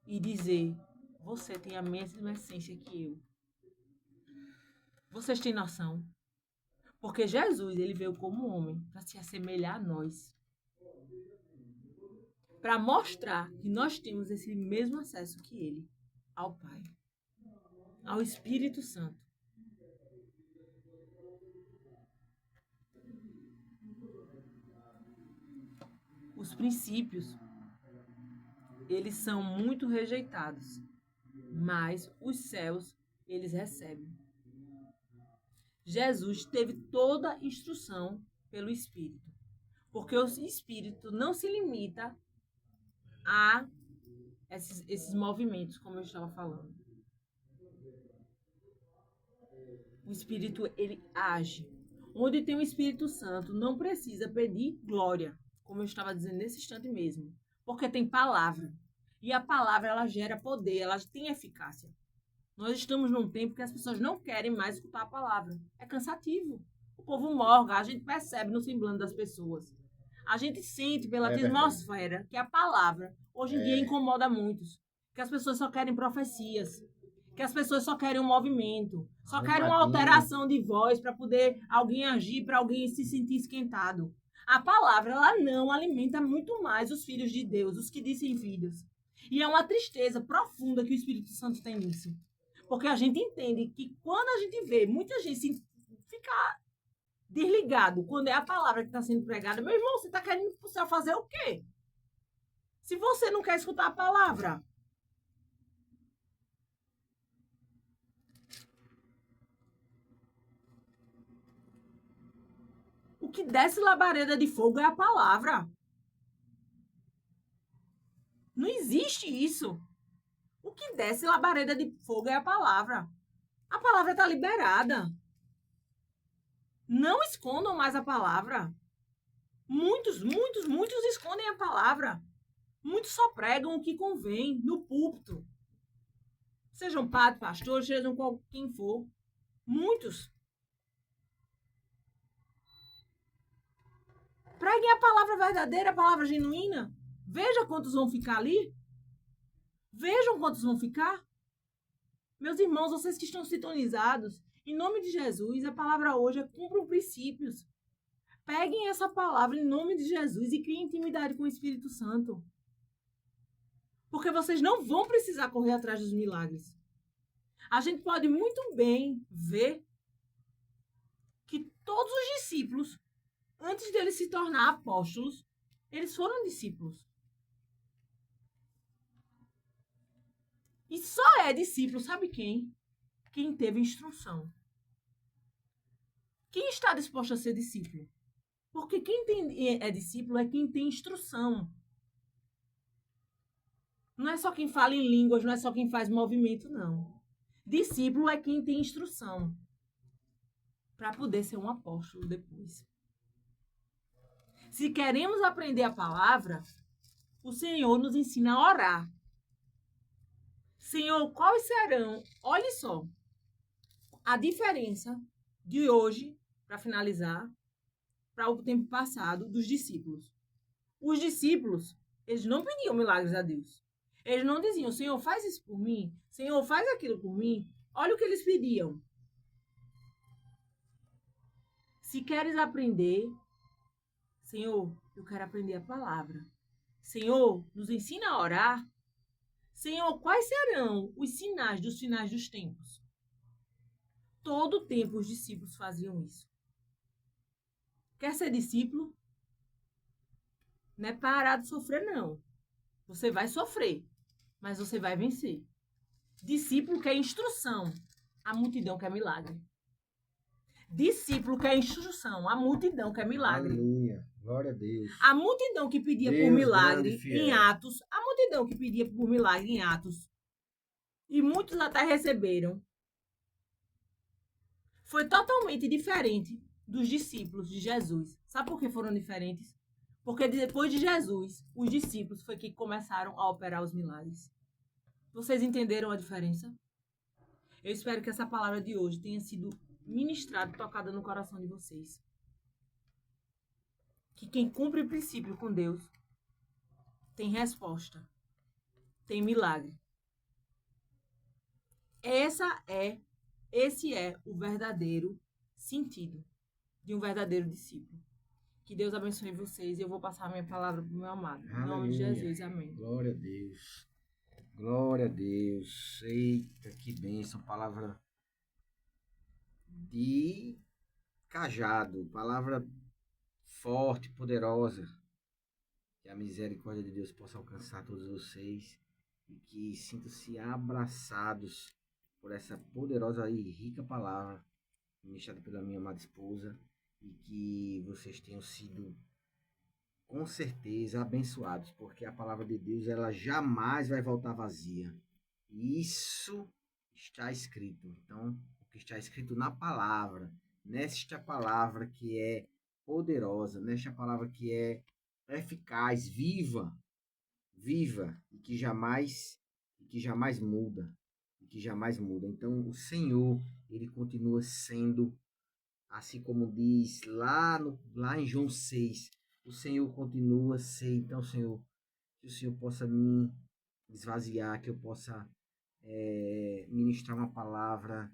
e dizer, você tem a mesma essência que eu. Vocês têm noção? Porque Jesus, ele veio como homem para se assemelhar a nós. Para mostrar que nós temos esse mesmo acesso que ele ao Pai, ao Espírito Santo. Os princípios, eles são muito rejeitados, mas os céus, eles recebem. Jesus teve toda a instrução pelo Espírito, porque o Espírito não se limita a esses movimentos, como eu estava falando. O Espírito, ele age. Onde tem o Espírito Santo, não precisa pedir glória, como eu estava dizendo nesse instante mesmo, porque tem palavra. E a palavra, ela gera poder, ela tem eficácia. Nós estamos num tempo que as pessoas não querem mais escutar a palavra. É cansativo. O povo morga, a gente percebe no semblante das pessoas. A gente sente pela atmosfera que a palavra, hoje em dia, incomoda muitos. Que as pessoas só querem profecias. Que as pessoas só querem um movimento. Só querem uma alteração de voz para poder alguém agir, para alguém se sentir esquentado. A palavra, ela não alimenta muito mais os filhos de Deus, os que dizem filhos. E é uma tristeza profunda que o Espírito Santo tem nisso. Porque a gente entende que quando a gente vê muita gente ficar desligado quando é a palavra que está sendo pregada, meu irmão, você está querendo pro céu fazer o quê? Se você não quer escutar a palavra. O que desce labareda de fogo é a palavra. Não existe isso. O que desce labareda de fogo é a palavra. A palavra está liberada. Não escondam mais a palavra. Muitos escondem a palavra. Muitos só pregam o que convém no púlpito. Sejam padres, pastores, sejam quem for. Muitos. Preguem a palavra verdadeira, a palavra genuína. Veja quantos vão ficar ali. Vejam quantos vão ficar. Meus irmãos, vocês que estão sintonizados, em nome de Jesus, a palavra hoje é cumpram princípios. Peguem essa palavra em nome de Jesus e criem intimidade com o Espírito Santo. Porque vocês não vão precisar correr atrás dos milagres. A gente pode muito bem ver que todos os discípulos, antes deles se tornar apóstolos, eles foram discípulos. E só é discípulo, sabe quem? Quem teve instrução. Quem está disposto a ser discípulo? Porque quem é discípulo é quem tem instrução. Não é só quem fala em línguas, não é só quem faz movimento, não. Discípulo é quem tem instrução para poder ser um apóstolo depois. Se queremos aprender a palavra, o Senhor nos ensina a orar. Senhor, quais serão? Olhe só, a diferença de hoje, para finalizar, para o tempo passado, dos discípulos. Os discípulos, eles não pediam milagres a Deus. Eles não diziam, Senhor, faz isso por mim. Senhor, faz aquilo por mim. Olha o que eles pediam. Se queres aprender, Senhor, eu quero aprender a palavra. Senhor, nos ensina a orar. Senhor, quais serão os sinais dos finais dos tempos? Todo o tempo os discípulos faziam isso. Quer ser discípulo? Não é parar de sofrer, não. Você vai sofrer, mas você vai vencer. Discípulo quer instrução, a multidão quer milagre. Discípulo quer instrução, a multidão quer milagre. Aleluia, glória a Deus. A multidão que pedia Deus por milagre grande e fiel. em Atos, a multidão que pedia por milagre em Atos, e muitos até receberam, foi totalmente diferente dos discípulos de Jesus. Sabe por que foram diferentes? Porque depois de Jesus, os discípulos foi que começaram a operar os milagres. Vocês entenderam a diferença? Eu espero que essa palavra de hoje tenha sido ministrada e tocada no coração de vocês. Que quem cumpre o princípio com Deus tem resposta, tem milagre. Esse é o verdadeiro sentido de um verdadeiro discípulo. Que Deus abençoe vocês e eu vou passar a minha palavra para o meu amado. Em nome de Jesus, amém. Glória a Deus. Glória a Deus. Eita, que bênção. Palavra de cajado. Palavra forte, poderosa. Que a misericórdia de Deus possa alcançar todos vocês. E que sintam-se abraçados por essa poderosa e rica palavra ministrada pela minha amada esposa. E que vocês tenham sido, com certeza, abençoados, porque a palavra de Deus, ela jamais vai voltar vazia. E isso está escrito. Então, o que está escrito na palavra, nesta palavra que é poderosa, nesta palavra que é eficaz, viva, e que jamais muda, e que jamais muda. Então, o Senhor, ele continua sendo, assim como diz lá em João 6, o Senhor continua a ser. Então, Senhor, que o Senhor possa me esvaziar, que eu possa ministrar uma palavra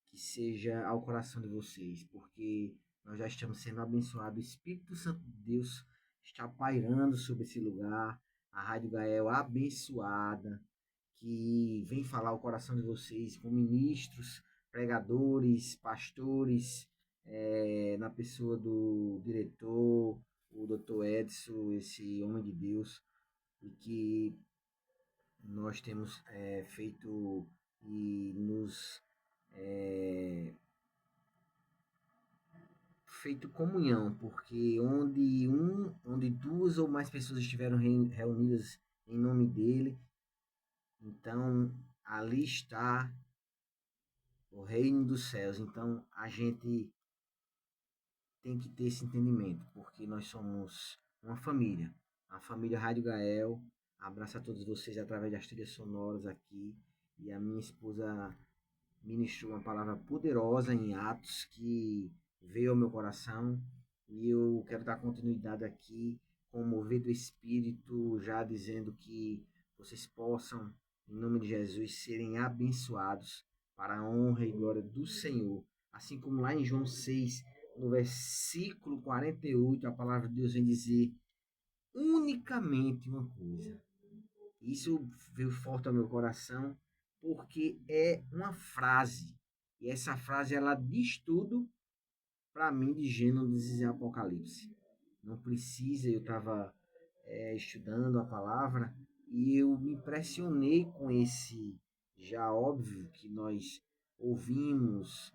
que seja ao coração de vocês, porque nós já estamos sendo abençoados. O Espírito Santo de Deus está pairando sobre esse lugar. A Rádio Gael abençoada, que vem falar o coração de vocês com ministros, pregadores, pastores, na pessoa do diretor, o Dr. Edson, esse homem de Deus, e que nós temos feito e nos feito comunhão, porque onde duas ou mais pessoas estiveram reunidas em nome dele, então ali está o reino dos céus. Então a gente tem que ter esse entendimento, porque nós somos uma família, a família Rádio Gael. Abraço a todos vocês através das trilhas sonoras aqui, e a minha esposa ministrou uma palavra poderosa em Atos que veio ao meu coração, e eu quero dar continuidade aqui com o mover do Espírito, já dizendo que vocês possam, em nome de Jesus, serem abençoados para a honra e glória do Senhor. Assim como lá em João 6, no versículo 48, a palavra de Deus vem dizer unicamente uma coisa. Isso veio forte ao meu coração, porque é uma frase, e essa frase ela diz tudo para mim de Gênesis e Apocalipse. Não precisa, eu estava estudando a palavra e eu me impressionei com esse já óbvio que nós ouvimos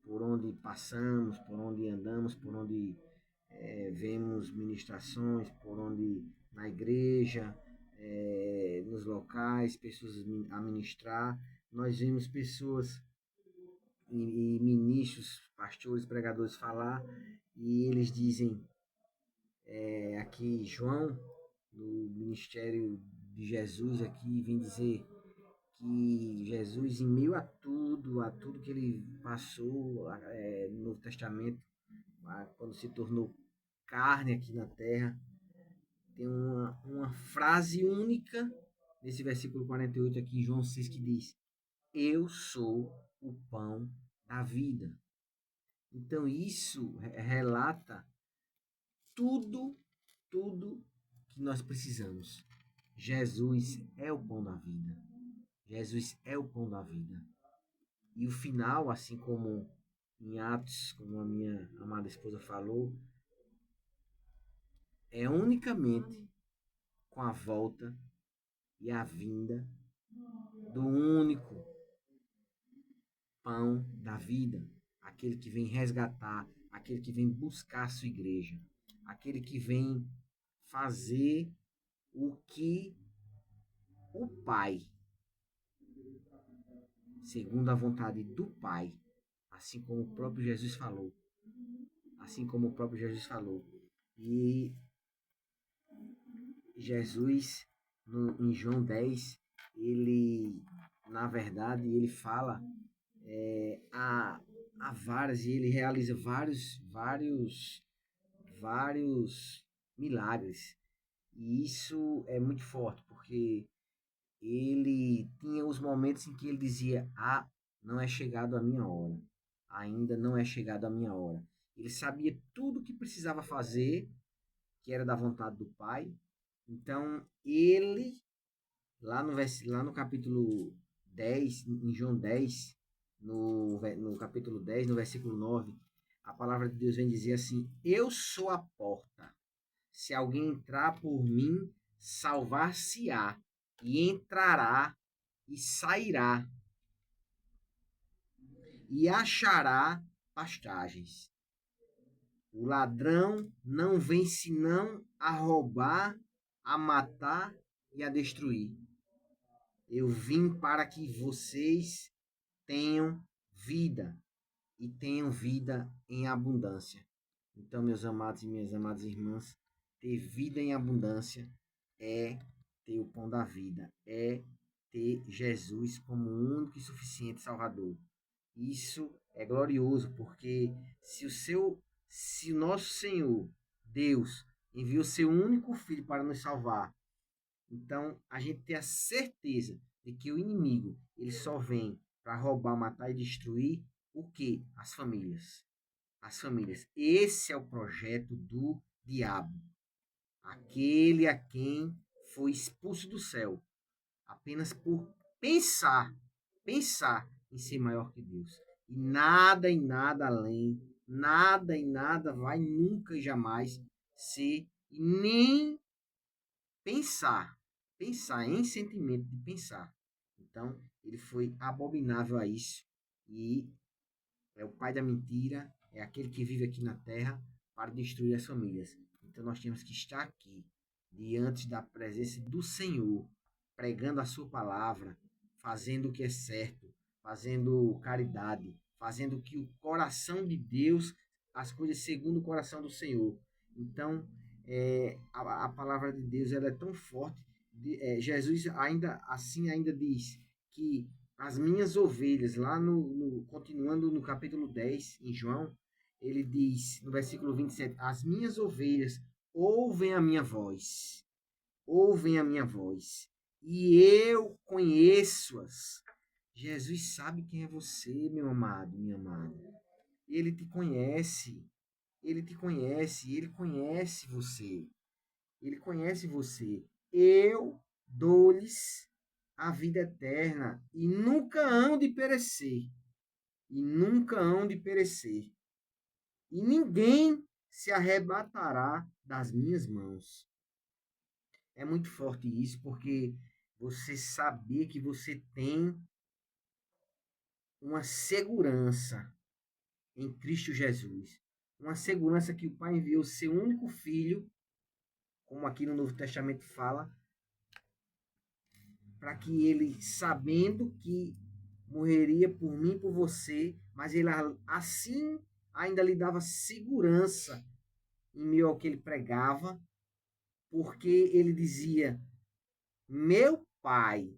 por onde passamos, por onde andamos, por onde vemos ministrações, por onde na igreja, nos locais, pessoas a ministrar. Nós vemos pessoas e ministros, pastores, pregadores falar, e eles dizem, aqui João, no ministério de Jesus aqui, vem dizer que Jesus, em meio a tudo que ele passou no Novo Testamento, quando se tornou carne aqui na terra, tem uma frase única nesse versículo 48 aqui em João 6 que diz: eu sou o pão da vida. Então isso relata tudo que nós precisamos. Jesus é o pão da vida. Jesus é o pão da vida. E o final, assim como em Atos, como a minha amada esposa falou, é unicamente com a volta e a vinda do único pão da vida, aquele que vem resgatar, aquele que vem buscar a sua igreja, aquele que vem fazer o que o Pai, segundo a vontade do Pai, assim como o próprio Jesus falou. Assim como o próprio Jesus falou. E Jesus, em João 10, ele, na verdade, ele fala a várias, e ele realiza vários milagres. E isso é muito forte, porque ele tinha os momentos em que ele dizia: não é chegado a minha hora. Ainda não é chegado a minha hora. Ele sabia tudo o que precisava fazer, que era da vontade do Pai. Então, ele, lá no capítulo 10, em João 10, no capítulo 10, no versículo 9, a palavra de Deus vem dizer assim: eu sou a porta. Se alguém entrar por mim, salvar-se-á, e entrará e sairá, e achará pastagens. O ladrão não vem senão a roubar, a matar e a destruir. Eu vim para que vocês tenham vida, e tenham vida em abundância. Então, meus amados e minhas amadas irmãs, ter vida em abundância é ter o pão da vida, é ter Jesus como o único e suficiente Salvador. Isso é glorioso, porque se o nosso Senhor, Deus, enviou seu único filho para nos salvar, então a gente tem a certeza de que o inimigo, ele só vem para roubar, matar e destruir o quê? As famílias. As famílias. Esse é o projeto do diabo. Aquele a quem foi expulso do céu apenas por pensar em ser maior que Deus. E nada além, nada e nada vai nunca e jamais ser, e nem pensar em sentimento de pensar. Então, ele foi abominável a isso, e é o pai da mentira, é aquele que vive aqui na terra para destruir as famílias. Então, nós temos que estar aqui, diante da presença do Senhor, pregando a sua palavra, fazendo o que é certo, fazendo caridade, fazendo que o coração de Deus, as coisas segundo o coração do Senhor. Então, a palavra de Deus, ela é tão forte. Jesus ainda diz que as minhas ovelhas, lá continuando no capítulo 10, em João, ele diz, no versículo 27, as minhas ovelhas ouvem a minha voz, e eu conheço-as. Jesus sabe quem é você, meu amado, minha amada. Ele te conhece, ele conhece você. Ele conhece você. Eu dou-lhes a vida eterna e nunca hão de perecer. E nunca hão de perecer. E ninguém se arrebatará das minhas mãos. É muito forte isso, porque você saber que você tem uma segurança em Cristo Jesus. Uma segurança que o Pai enviou seu único filho, como aqui no Novo Testamento fala, para que ele, sabendo que morreria por mim e por você, mas ele assim ainda lhe dava segurança em meio ao que ele pregava, porque ele dizia: meu Pai,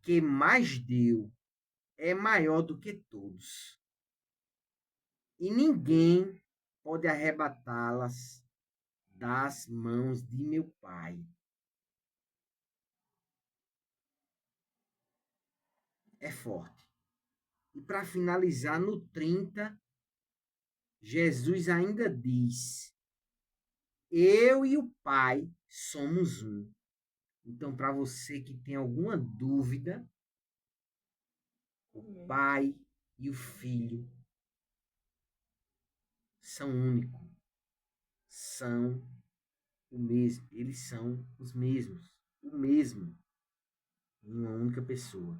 que mais deu, é maior do que todos, e ninguém pode arrebatá-las das mãos de meu Pai. É forte. E para finalizar, no 30, Jesus ainda diz: eu e o Pai somos um. Então, para você que tem alguma dúvida, o Pai e o Filho são únicos. São o mesmo. Eles são os mesmos. O mesmo. Em uma única pessoa.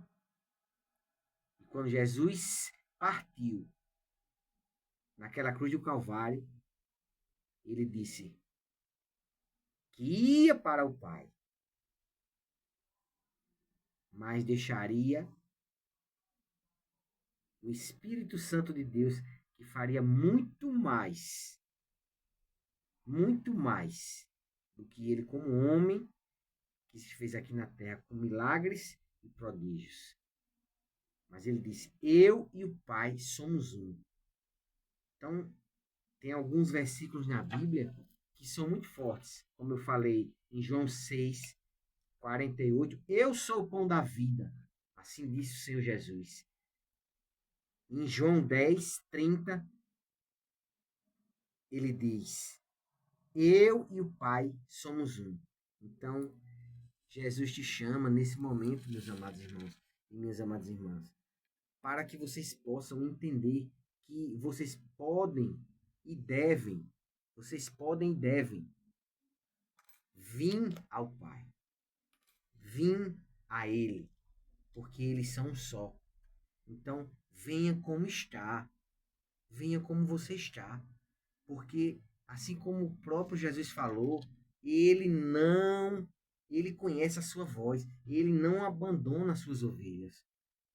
E quando Jesus partiu naquela cruz do Calvário, ele disse que ia para o Pai, mas deixaria o Espírito Santo de Deus, que faria muito mais do que ele como homem que se fez aqui na terra com milagres e prodígios. Mas ele disse: eu e o Pai somos um. Então, tem alguns versículos na Bíblia que são muito fortes. Como eu falei em João 6, 48, eu sou o pão da vida. Assim disse o Senhor Jesus. Em João 10, 30, ele diz: eu e o Pai somos um. Então, Jesus te chama nesse momento, meus amados irmãos e minhas amadas irmãs, para que vocês possam entender que vocês podem e devem vir ao Pai, vir a Ele, porque eles são um só. Então, venha como está, venha como você está, porque assim como o próprio Jesus falou, ele conhece a sua voz, ele não abandona as suas ovelhas.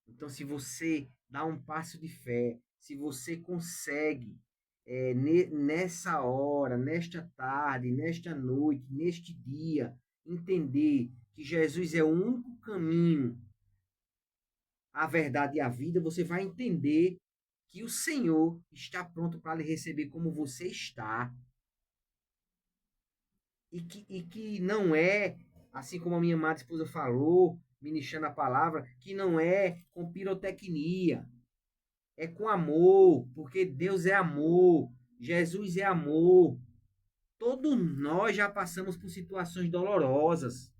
Então, se você dá um passo de fé, se você consegue, nessa hora, nesta tarde, nesta noite, neste dia, entender que Jesus é o único caminho, a verdade e a vida, você vai entender que o Senhor está pronto para lhe receber como você está. E que não é, assim como a minha amada esposa falou, ministrando a palavra, que não é com pirotecnia, é com amor, porque Deus é amor, Jesus é amor. Todos nós já passamos por situações dolorosas.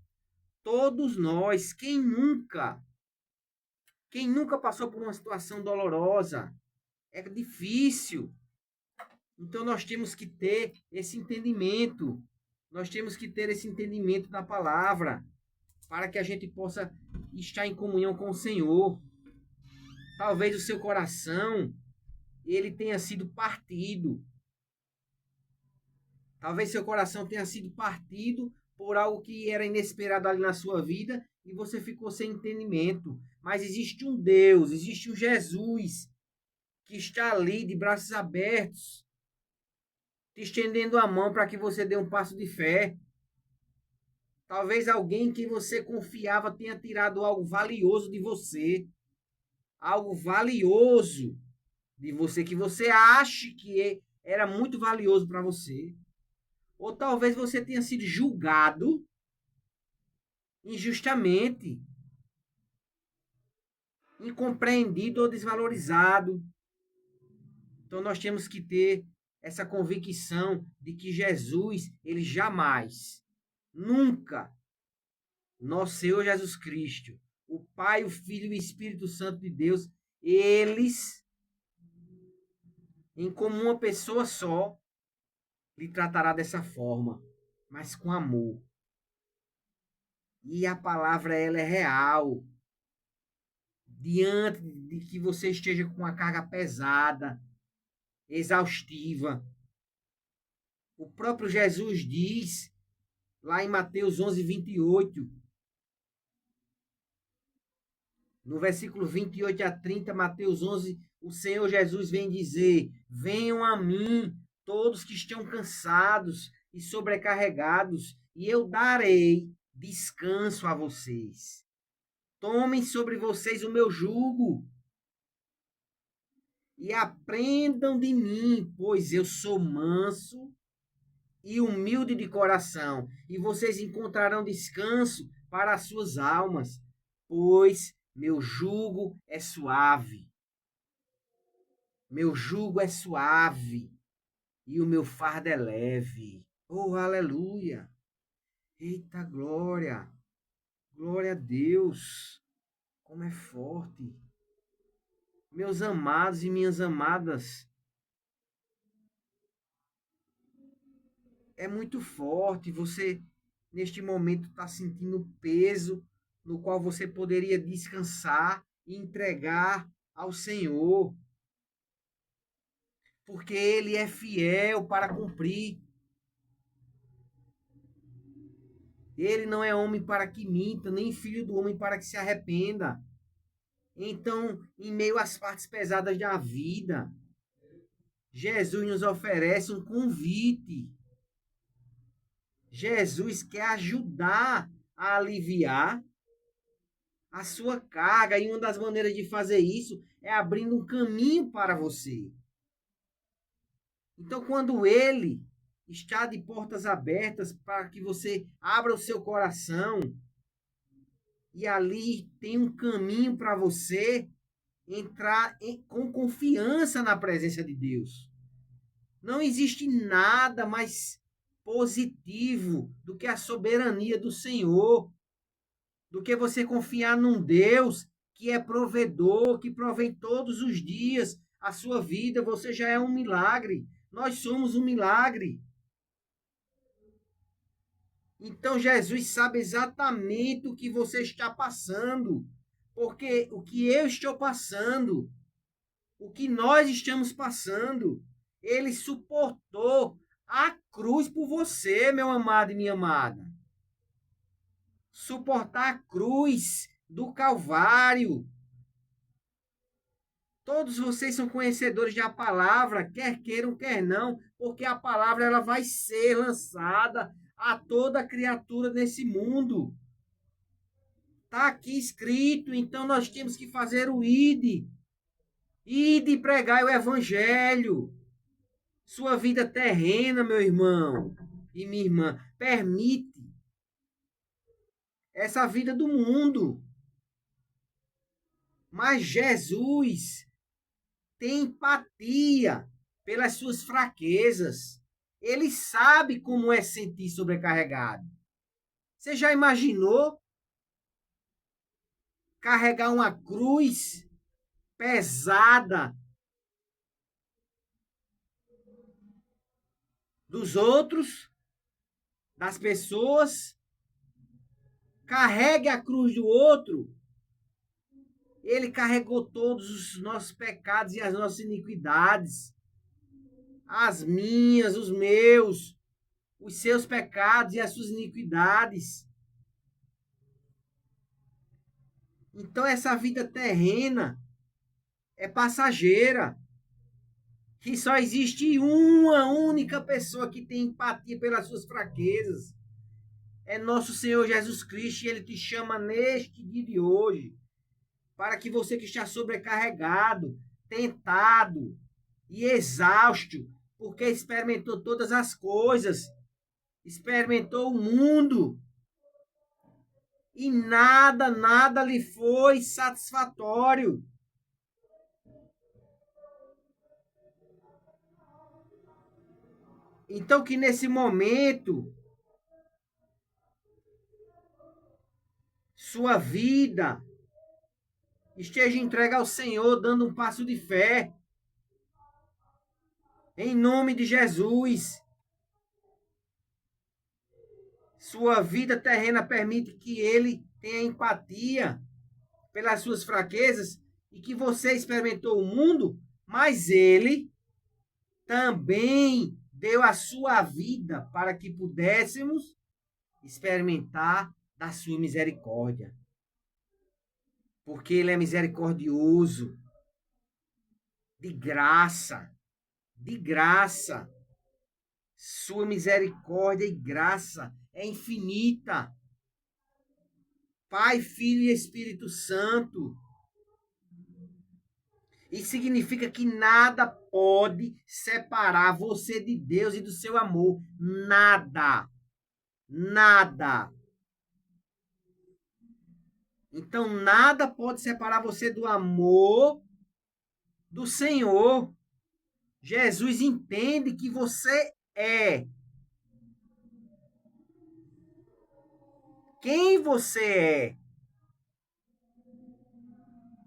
Todos nós, quem nunca? Quem nunca passou por uma situação dolorosa? É difícil. Então nós temos que ter esse entendimento. Nós temos que ter esse entendimento da palavra para que a gente possa estar em comunhão com o Senhor. Talvez o seu coração ele tenha sido partido. Talvez seu coração tenha sido partido por algo que era inesperado ali na sua vida e você ficou sem entendimento. Mas existe um Deus, existe um Jesus que está ali de braços abertos, te estendendo a mão para que você dê um passo de fé. Talvez alguém que você confiava tenha tirado algo valioso de você. Algo valioso de você, que você acha que era muito valioso para você. Ou talvez você tenha sido julgado injustamente, incompreendido ou desvalorizado. Então nós temos que ter essa convicção de que Jesus, ele jamais, nunca, nosso Senhor Jesus Cristo, o Pai, o Filho e o Espírito Santo de Deus, eles, em como uma pessoa só, lhe tratará dessa forma, mas com amor. E a palavra, ela é real. Diante de que você esteja com uma carga pesada, exaustiva. O próprio Jesus diz, lá em Mateus 11, 28, no versículo 28 a 30, Mateus 11, o Senhor Jesus vem dizer: venham a mim, todos que estão cansados e sobrecarregados, e eu darei descanso a vocês. Tomem sobre vocês o meu jugo e aprendam de mim, pois eu sou manso e humilde de coração, e vocês encontrarão descanso para as suas almas, pois meu jugo é suave. Meu jugo é suave e o meu fardo é leve. Oh, aleluia! Eita glória! Glória a Deus! Como é forte! Meus amados e minhas amadas, é muito forte. Você, neste momento, está sentindo o peso no qual você poderia descansar e entregar ao Senhor. Porque Ele é fiel para cumprir. Ele não é homem para que minta, nem filho do homem para que se arrependa. Então, em meio às partes pesadas da vida, Jesus nos oferece um convite. Jesus quer ajudar a aliviar a sua carga, e uma das maneiras de fazer isso é abrindo um caminho para você. Então, quando ele está de portas abertas para que você abra o seu coração, e ali tem um caminho para você entrar com confiança na presença de Deus. Não existe nada mais positivo do que a soberania do Senhor, do que você confiar num Deus que é provedor, que provém todos os dias a sua vida. Você já é um milagre. Nós somos um milagre. Então Jesus sabe exatamente o que você está passando, porque o que eu estou passando, o que nós estamos passando, ele suportou a cruz por você, meu amado e minha amada. Suportar a cruz do Calvário. Todos vocês são conhecedores da palavra, quer queiram, quer não, porque a palavra ela vai ser lançada a toda criatura nesse mundo. Está aqui escrito, então nós temos que fazer o ide. Ide e pregai o evangelho. Sua vida terrena, meu irmão e minha irmã, permite essa vida do mundo. Mas Jesus tem empatia pelas suas fraquezas. Ele sabe como é sentir sobrecarregado. Você já imaginou carregar uma cruz pesada dos outros, das pessoas? Carregue a cruz do outro. Ele carregou todos os nossos pecados e as nossas iniquidades. As minhas, os meus, os seus pecados e as suas iniquidades. Então essa vida terrena é passageira. Que só existe uma única pessoa que tem empatia pelas suas fraquezas. É nosso Senhor Jesus Cristo, e Ele te chama neste dia de hoje, para que você que está sobrecarregado, tentado e exausto, porque experimentou todas as coisas, experimentou o mundo, e nada lhe foi satisfatório. Então que nesse momento sua vida esteja entregue ao Senhor, dando um passo de fé. Em nome de Jesus. Sua vida terrena permite que Ele tenha empatia pelas suas fraquezas e que você experimentou o mundo, mas Ele também deu a sua vida para que pudéssemos experimentar da sua misericórdia. Porque Ele é misericordioso, de graça, de graça. Sua misericórdia e graça é infinita. Pai, Filho e Espírito Santo. Isso significa que nada pode separar você de Deus e do seu amor. Nada. Nada. Então, nada pode separar você do amor do Senhor. Jesus entende que você é quem você é.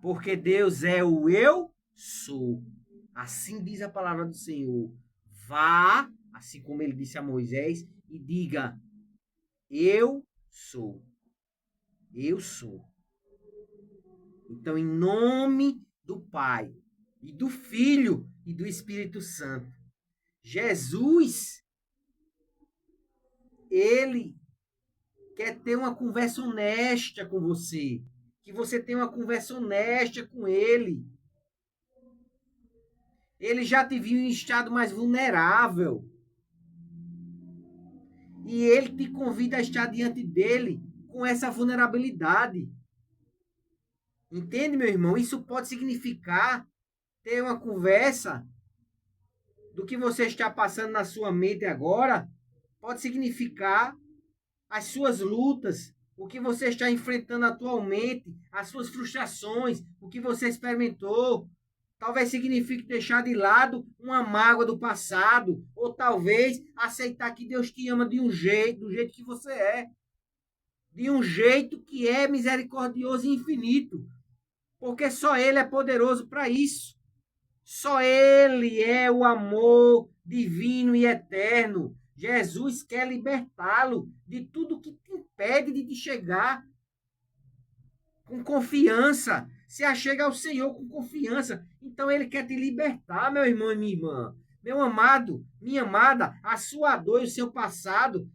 Porque Deus é o eu sou. Assim diz a palavra do Senhor. Vá, assim como ele disse a Moisés, e diga: eu sou. Eu sou. Então, em nome do Pai, e do Filho, e do Espírito Santo, Jesus, Ele quer ter uma conversa honesta com você. Que você tenha uma conversa honesta com Ele. Ele já te viu em estado mais vulnerável. E Ele te convida a estar diante dEle com essa vulnerabilidade. Entende, meu irmão? Isso pode significar ter uma conversa do que você está passando na sua mente agora. Pode significar as suas lutas, o que você está enfrentando atualmente, as suas frustrações, o que você experimentou. Talvez signifique deixar de lado uma mágoa do passado, ou talvez aceitar que Deus te ama de um jeito, do jeito que você é. De um jeito que é misericordioso e infinito. Porque só Ele é poderoso para isso. Só Ele é o amor divino e eterno. Jesus quer libertá-lo de tudo que te impede de te chegar com confiança. Se achega ao Senhor com confiança. Então Ele quer te libertar, meu irmão e minha irmã. Meu amado, minha amada, a sua dor e o seu passado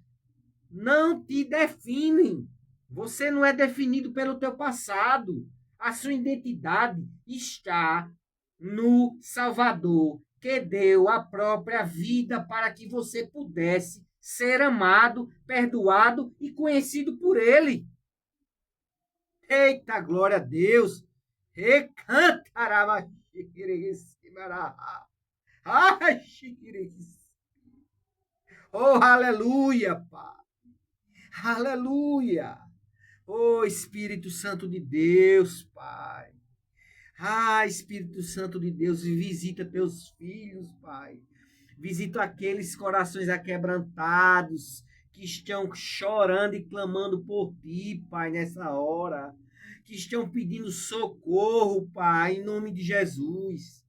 não te definem. Você não é definido pelo teu passado. A sua identidade está no Salvador, que deu a própria vida para que você pudesse ser amado, perdoado e conhecido por Ele. Eita, glória a Deus. Recantarava. Ai, oh, aleluia, Pai. Aleluia. Oh, Espírito Santo de Deus, Pai. Ah, Espírito Santo de Deus, visita teus filhos, Pai. Visita aqueles corações aquebrantados que estão chorando e clamando por ti, Pai, nessa hora. Que estão pedindo socorro, Pai, em nome de Jesus.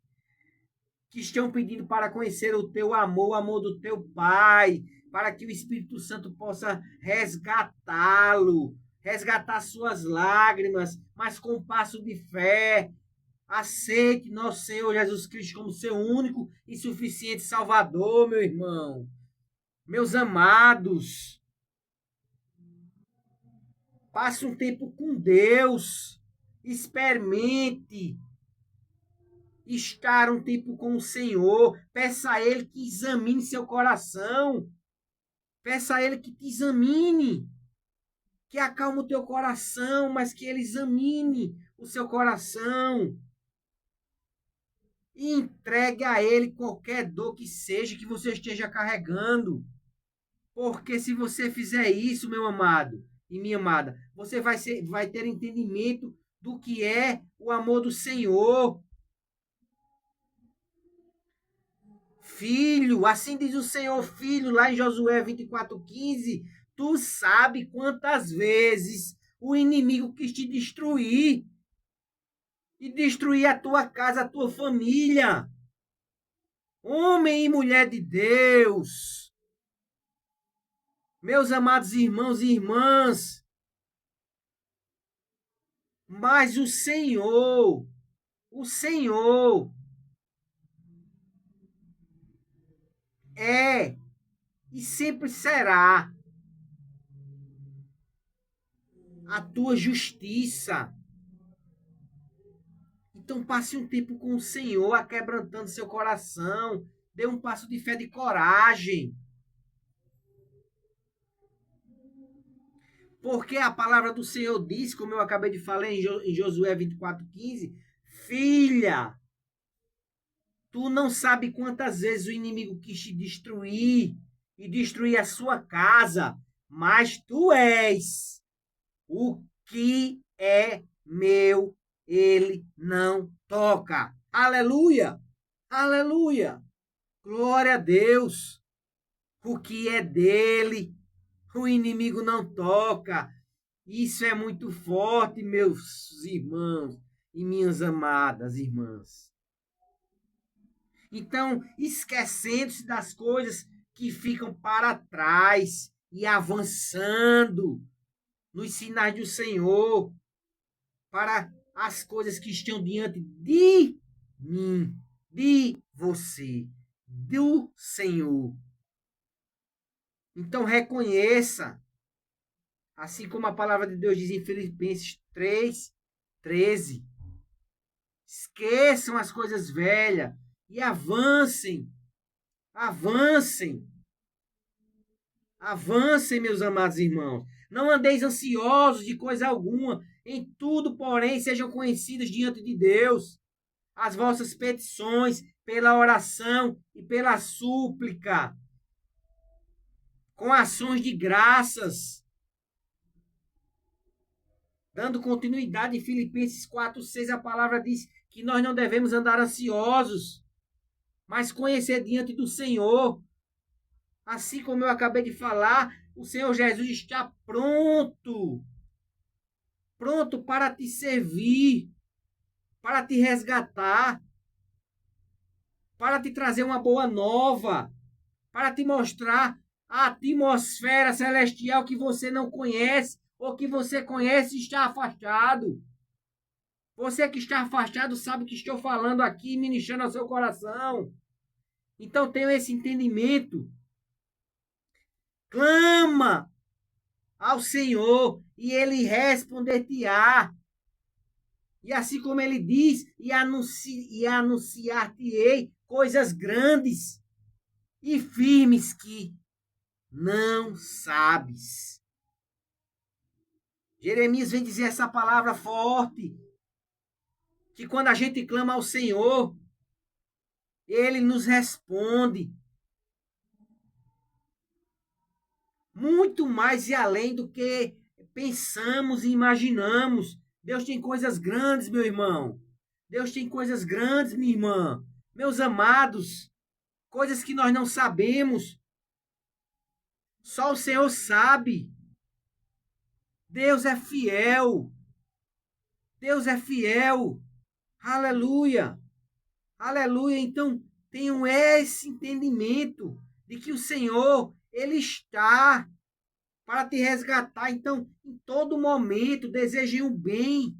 Que estão pedindo para conhecer o teu amor, o amor do teu Pai, para que o Espírito Santo possa resgatá-lo, resgatar suas lágrimas, mas com passo de fé. Aceite nosso Senhor Jesus Cristo como seu único e suficiente Salvador, meu irmão. Meus amados, passe um tempo com Deus. Experimente estar um tempo com o Senhor. Peça a Ele que examine seu coração. Peça a Ele que te examine. Que acalme o teu coração, mas que Ele examine o seu coração. E entregue a Ele qualquer dor que seja que você esteja carregando. Porque se você fizer isso, meu amado e minha amada, você vai ter entendimento do que é o amor do Senhor. Filho, assim diz o Senhor, filho, lá em Josué 24:15, tu sabe quantas vezes o inimigo quis te destruir. E destruir a tua casa, a tua família. Homem e mulher de Deus. Meus amados irmãos e irmãs. Mas o Senhor é e sempre será a tua justiça. Então passe um tempo com o Senhor, aquebrantando seu coração. Dê um passo de fé, de coragem. Porque a palavra do Senhor diz, como eu acabei de falar em Josué 24:15, filha, tu não sabe quantas vezes o inimigo quis te destruir e destruir a sua casa, mas tu és o que é meu, ele não toca. Aleluia! Aleluia! Glória a Deus! O que é dele, o inimigo não toca. Isso é muito forte, meus irmãos e minhas amadas irmãs. Então, esquecendo-se das coisas que ficam para trás e avançando nos sinais do Senhor para as coisas que estão diante de mim, de você, do Senhor. Então reconheça, assim como a palavra de Deus diz em Filipenses 3:13, esqueçam as coisas velhas e avancem, avancem, avancem, meus amados irmãos. Não andeis ansiosos de coisa alguma, em tudo, porém, sejam conhecidas diante de Deus as vossas petições pela oração e pela súplica, com ações de graças. Dando continuidade em Filipenses 4:6, a palavra diz que nós não devemos andar ansiosos, mas conhecer diante do Senhor. Assim como eu acabei de falar, o Senhor Jesus está pronto para te servir, para te resgatar, para te trazer uma boa nova, para te mostrar a atmosfera celestial que você não conhece, ou que você conhece e está afastado. Você que está afastado sabe que estou falando aqui, ministrando ao seu coração. Então tenha esse entendimento. Clama ao Senhor e Ele responder-te-á. E assim como Ele diz, e anunciar-te-ei coisas grandes e firmes que não sabes. Jeremias vem dizer essa palavra forte, que quando a gente clama ao Senhor, Ele nos responde. Muito mais e além do que pensamos e imaginamos. Deus tem coisas grandes, meu irmão. Deus tem coisas grandes, minha irmã. Meus amados, coisas que nós não sabemos. Só o Senhor sabe. Deus é fiel. Deus é fiel. Aleluia. Aleluia. Então, tenham esse entendimento de que o Senhor, Ele está para te resgatar. Então, em todo momento, desejem o bem.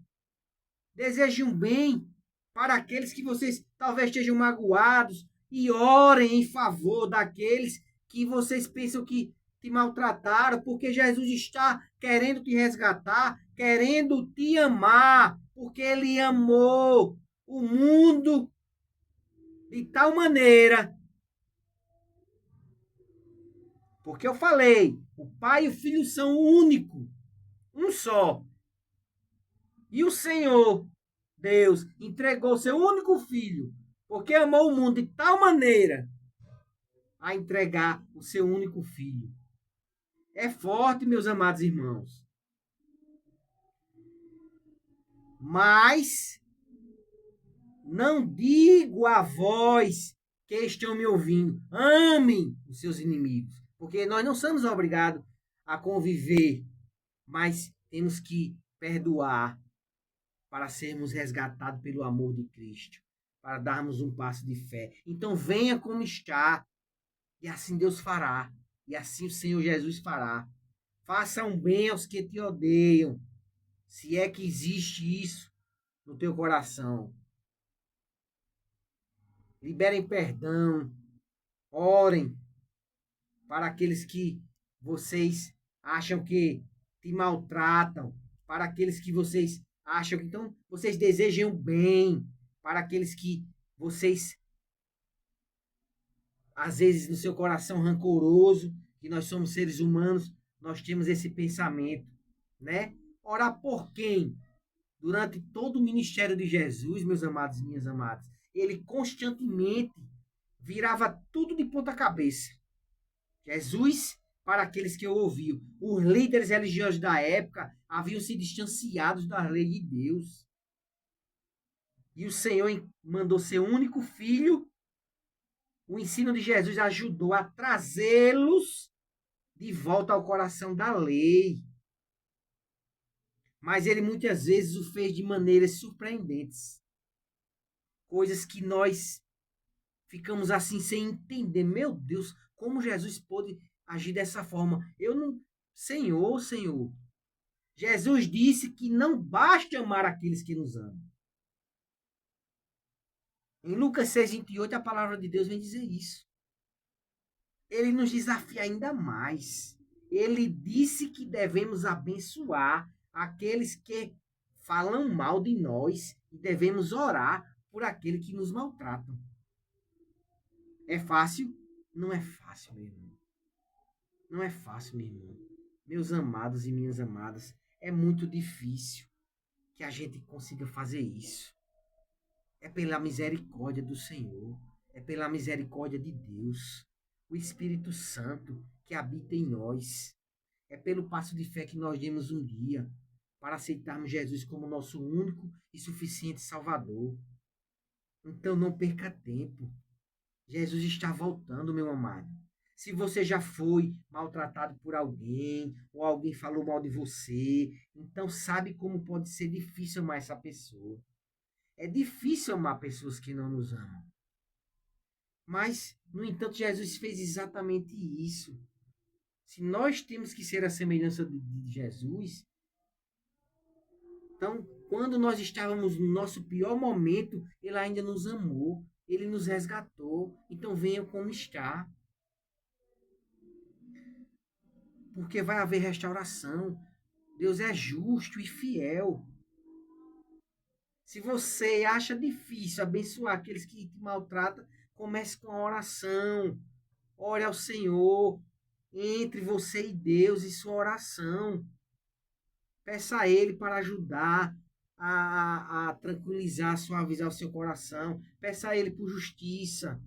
Desejem o bem para aqueles que vocês talvez estejam magoados e orem em favor daqueles que vocês pensam que te maltrataram, porque Jesus está querendo te resgatar, querendo te amar, porque Ele amou o mundo de tal maneira. Porque eu falei, o Pai e o Filho são único, um só. E o Senhor, Deus, entregou seu único Filho, porque amou o mundo de tal maneira a entregar o seu único Filho. É forte, meus amados irmãos. Mas não digo a vós que estão me ouvindo, amem os seus inimigos, porque nós não somos obrigados a conviver, mas temos que perdoar para sermos resgatados pelo amor de Cristo, para darmos um passo de fé. Então venha como está, e assim Deus fará, e assim o Senhor Jesus fará. Façam bem aos que te odeiam, se é que existe isso no teu coração. Liberem perdão, orem para aqueles que vocês acham que te maltratam, para aqueles que vocês acham que então vocês desejam bem, para aqueles que vocês às vezes no seu coração rancoroso, que nós somos seres humanos, nós temos esse pensamento, né? Orar por quem? Durante todo o ministério de Jesus, meus amados e minhas amadas, ele constantemente virava tudo de ponta cabeça. Jesus, para aqueles que o ouviam, os líderes religiosos da época haviam se distanciado da lei de Deus. E o Senhor mandou seu único filho. O ensino de Jesus ajudou a trazê-los de volta ao coração da lei. Mas ele muitas vezes o fez de maneiras surpreendentes. Coisas que nós ficamos assim sem entender. Meu Deus, como Jesus pôde agir dessa forma? Eu não... Senhor, Senhor. Jesus disse que não basta amar aqueles que nos amam. Em Lucas 6:28, a palavra de Deus vem dizer isso. Ele nos desafia ainda mais. Ele disse que devemos abençoar aqueles que falam mal de nós e devemos orar por aqueles que nos maltratam. É fácil? Não é fácil, meu irmão. Não é fácil, meu irmão. Meus amados e minhas amadas, é muito difícil que a gente consiga fazer isso. É pela misericórdia do Senhor. É pela misericórdia de Deus. O Espírito Santo que habita em nós. É pelo passo de fé que nós demos um dia para aceitarmos Jesus como nosso único e suficiente Salvador. Então não perca tempo. Jesus está voltando, meu amado. Se você já foi maltratado por alguém, ou alguém falou mal de você, então sabe como pode ser difícil amar essa pessoa. É difícil amar pessoas que não nos amam. Mas, no entanto, Jesus fez exatamente isso. Se nós temos que ser a semelhança de Jesus, então, quando nós estávamos no nosso pior momento, Ele ainda nos amou, Ele nos resgatou. Então, venham como está. Porque vai haver restauração. Deus é justo e fiel. Se você acha difícil abençoar aqueles que te maltratam, comece com a oração. Ore ao Senhor. Entre você e Deus e sua oração. Peça a Ele para ajudar a tranquilizar, suavizar o seu coração. Peça a Ele por justiça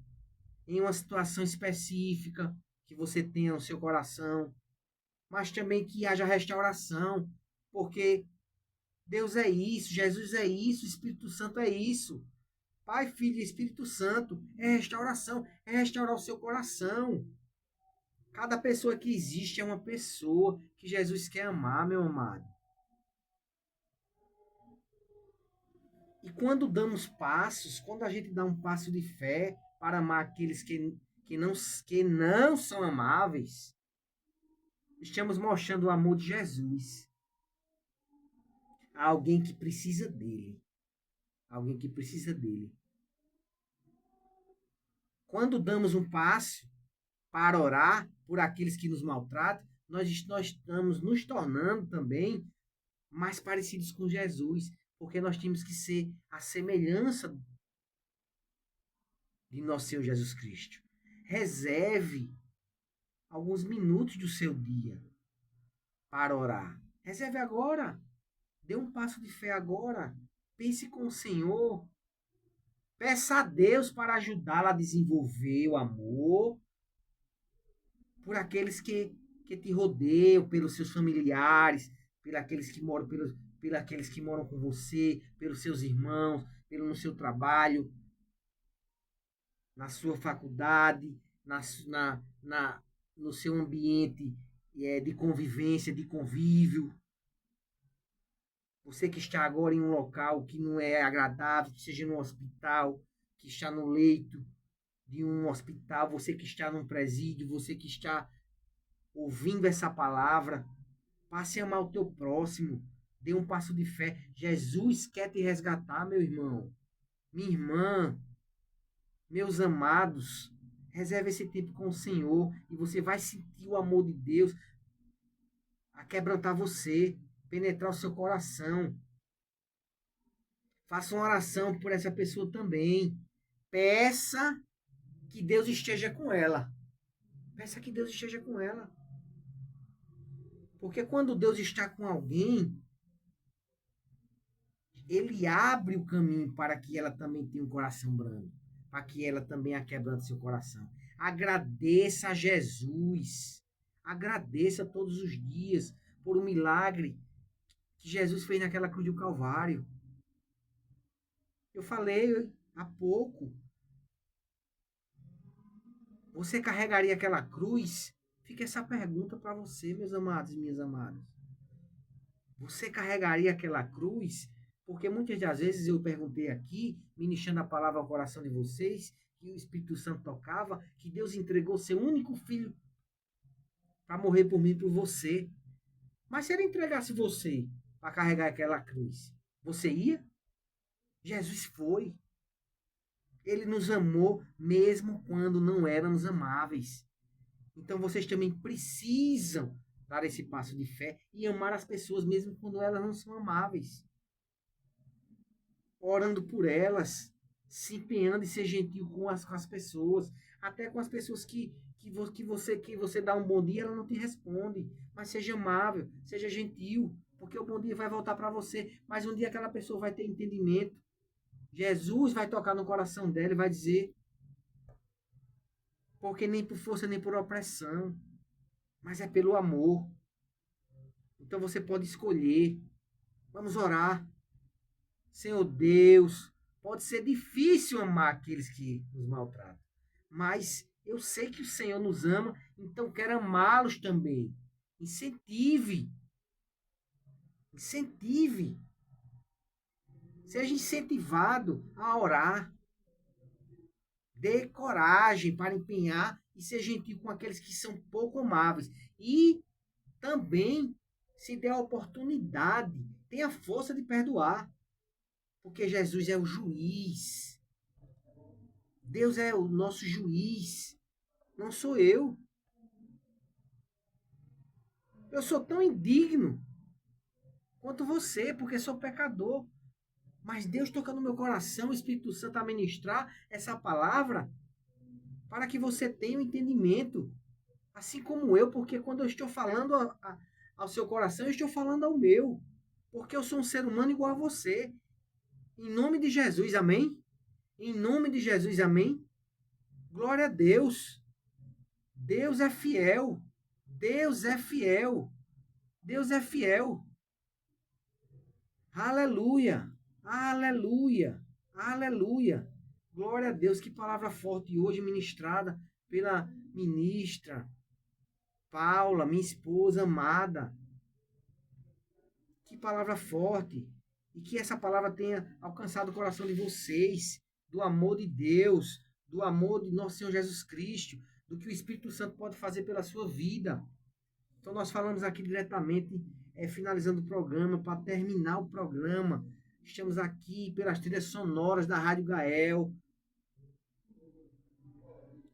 em uma situação específica que você tenha no seu coração. Mas também que haja restauração, porque Deus é isso, Jesus é isso, o Espírito Santo é isso. Pai, Filho e Espírito Santo é restauração, é restaurar o seu coração. Cada pessoa que existe é uma pessoa que Jesus quer amar, meu amado. E quando damos passos, quando a gente dá um passo de fé para amar aqueles que não são amáveis, estamos mostrando o amor de Jesus a alguém que precisa dele. Alguém que precisa dele. Quando damos um passo para orar por aqueles que nos maltratam, nós estamos nos tornando também mais parecidos com Jesus, porque nós temos que ser a semelhança de nosso Senhor Jesus Cristo. Reserve alguns minutos do seu dia para orar. Reserve agora. Dê um passo de fé agora. Pense com o Senhor. Peça a Deus para ajudá-la a desenvolver o amor por aqueles que te rodeiam, pelos seus familiares, pelos aqueles que moram com você, pelos seus irmãos, no seu trabalho, na sua faculdade, no seu ambiente de convivência, de convívio. Você que está agora em um local que não é agradável, que seja no hospital, que está no leito de um hospital, você que está num presídio, você que está ouvindo essa palavra, passe a amar o teu próximo, dê um passo de fé. Jesus quer te resgatar, meu irmão, minha irmã, meus amados. Reserve esse tempo com o Senhor e você vai sentir o amor de Deus a quebrantar você, penetrar o seu coração. Faça uma oração por essa pessoa também. Peça que Deus esteja com ela. Peça que Deus esteja com ela. Porque quando Deus está com alguém, Ele abre o caminho para que ela também tenha um coração brando. Para que ela também aquebrante seu coração. Agradeça a Jesus. Agradeça todos os dias por um milagre que Jesus fez naquela cruz do Calvário. Eu falei há pouco. Você carregaria aquela cruz? Fica essa pergunta para você, meus amados e minhas amadas. Você carregaria aquela cruz? Porque muitas das vezes eu perguntei aqui, ministrando a palavra ao coração de vocês, que o Espírito Santo tocava, que Deus entregou seu único filho para morrer por mim e por você. Mas se ele entregasse você para carregar aquela cruz, você ia? Jesus foi. Ele nos amou mesmo quando não éramos amáveis. Então vocês também precisam dar esse passo de fé e amar as pessoas mesmo quando elas não são amáveis. Orando por elas, se empenhando em ser gentil com as pessoas, até com as pessoas que você dá um bom dia, ela não te responde. Mas seja amável, seja gentil, porque o bom dia vai voltar para você. Mas um dia aquela pessoa vai ter entendimento. Jesus vai tocar no coração dela e vai dizer, porque nem por força nem por opressão, mas é pelo amor. Então você pode escolher. Vamos orar. Senhor Deus, pode ser difícil amar aqueles que nos maltratam, mas eu sei que o Senhor nos ama, então quero amá-los também. Incentive. Incentive. Seja incentivado a orar. Dê coragem para empenhar e ser gentil com aqueles que são pouco amáveis. E também se dê a oportunidade, tenha força de perdoar. Porque Jesus é o juiz. Deus é o nosso juiz. Não sou eu. Eu sou tão indigno quanto você, porque sou pecador. Mas Deus toca no meu coração, o Espírito Santo a ministrar essa palavra para que você tenha um entendimento. Assim como eu, porque quando eu estou falando ao seu coração, eu estou falando ao meu. Porque eu sou um ser humano igual a você. Em nome de Jesus, amém? Em nome de Jesus, amém? Glória a Deus. Deus é fiel. Deus é fiel. Deus é fiel. Aleluia. Aleluia. Aleluia. Glória a Deus. Que palavra forte hoje ministrada pela ministra Paula, minha esposa amada. Que palavra forte. E que essa palavra tenha alcançado o coração de vocês, do amor de Deus, do amor de nosso Senhor Jesus Cristo, do que o Espírito Santo pode fazer pela sua vida. Então nós falamos aqui diretamente, finalizando o programa, para terminar o programa. Estamos aqui pelas trilhas sonoras da Rádio Gael.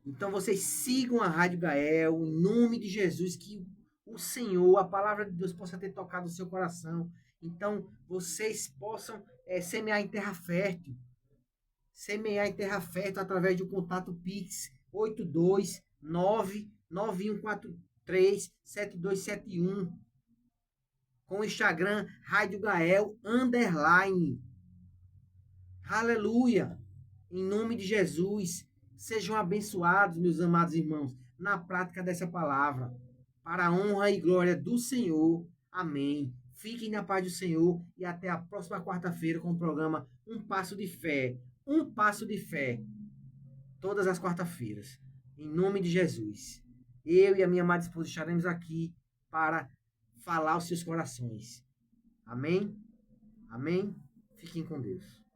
Então vocês sigam a Rádio Gael, em nome de Jesus, que o Senhor, a palavra de Deus possa ter tocado o seu coração. Então vocês possam semear em terra fértil. Semear em terra fértil através do contato Pix 82991437271. Com o Instagram Rádio Gael _. Aleluia! Em nome de Jesus, sejam abençoados, meus amados irmãos, na prática dessa palavra, para a honra e glória do Senhor. Amém. Fiquem na paz do Senhor e até a próxima quarta-feira com o programa Um Passo de Fé. Um Passo de Fé. Todas as quarta-feiras. Em nome de Jesus. Eu e a minha amada esposa estaremos aqui para falar aos seus corações. Amém? Amém? Fiquem com Deus.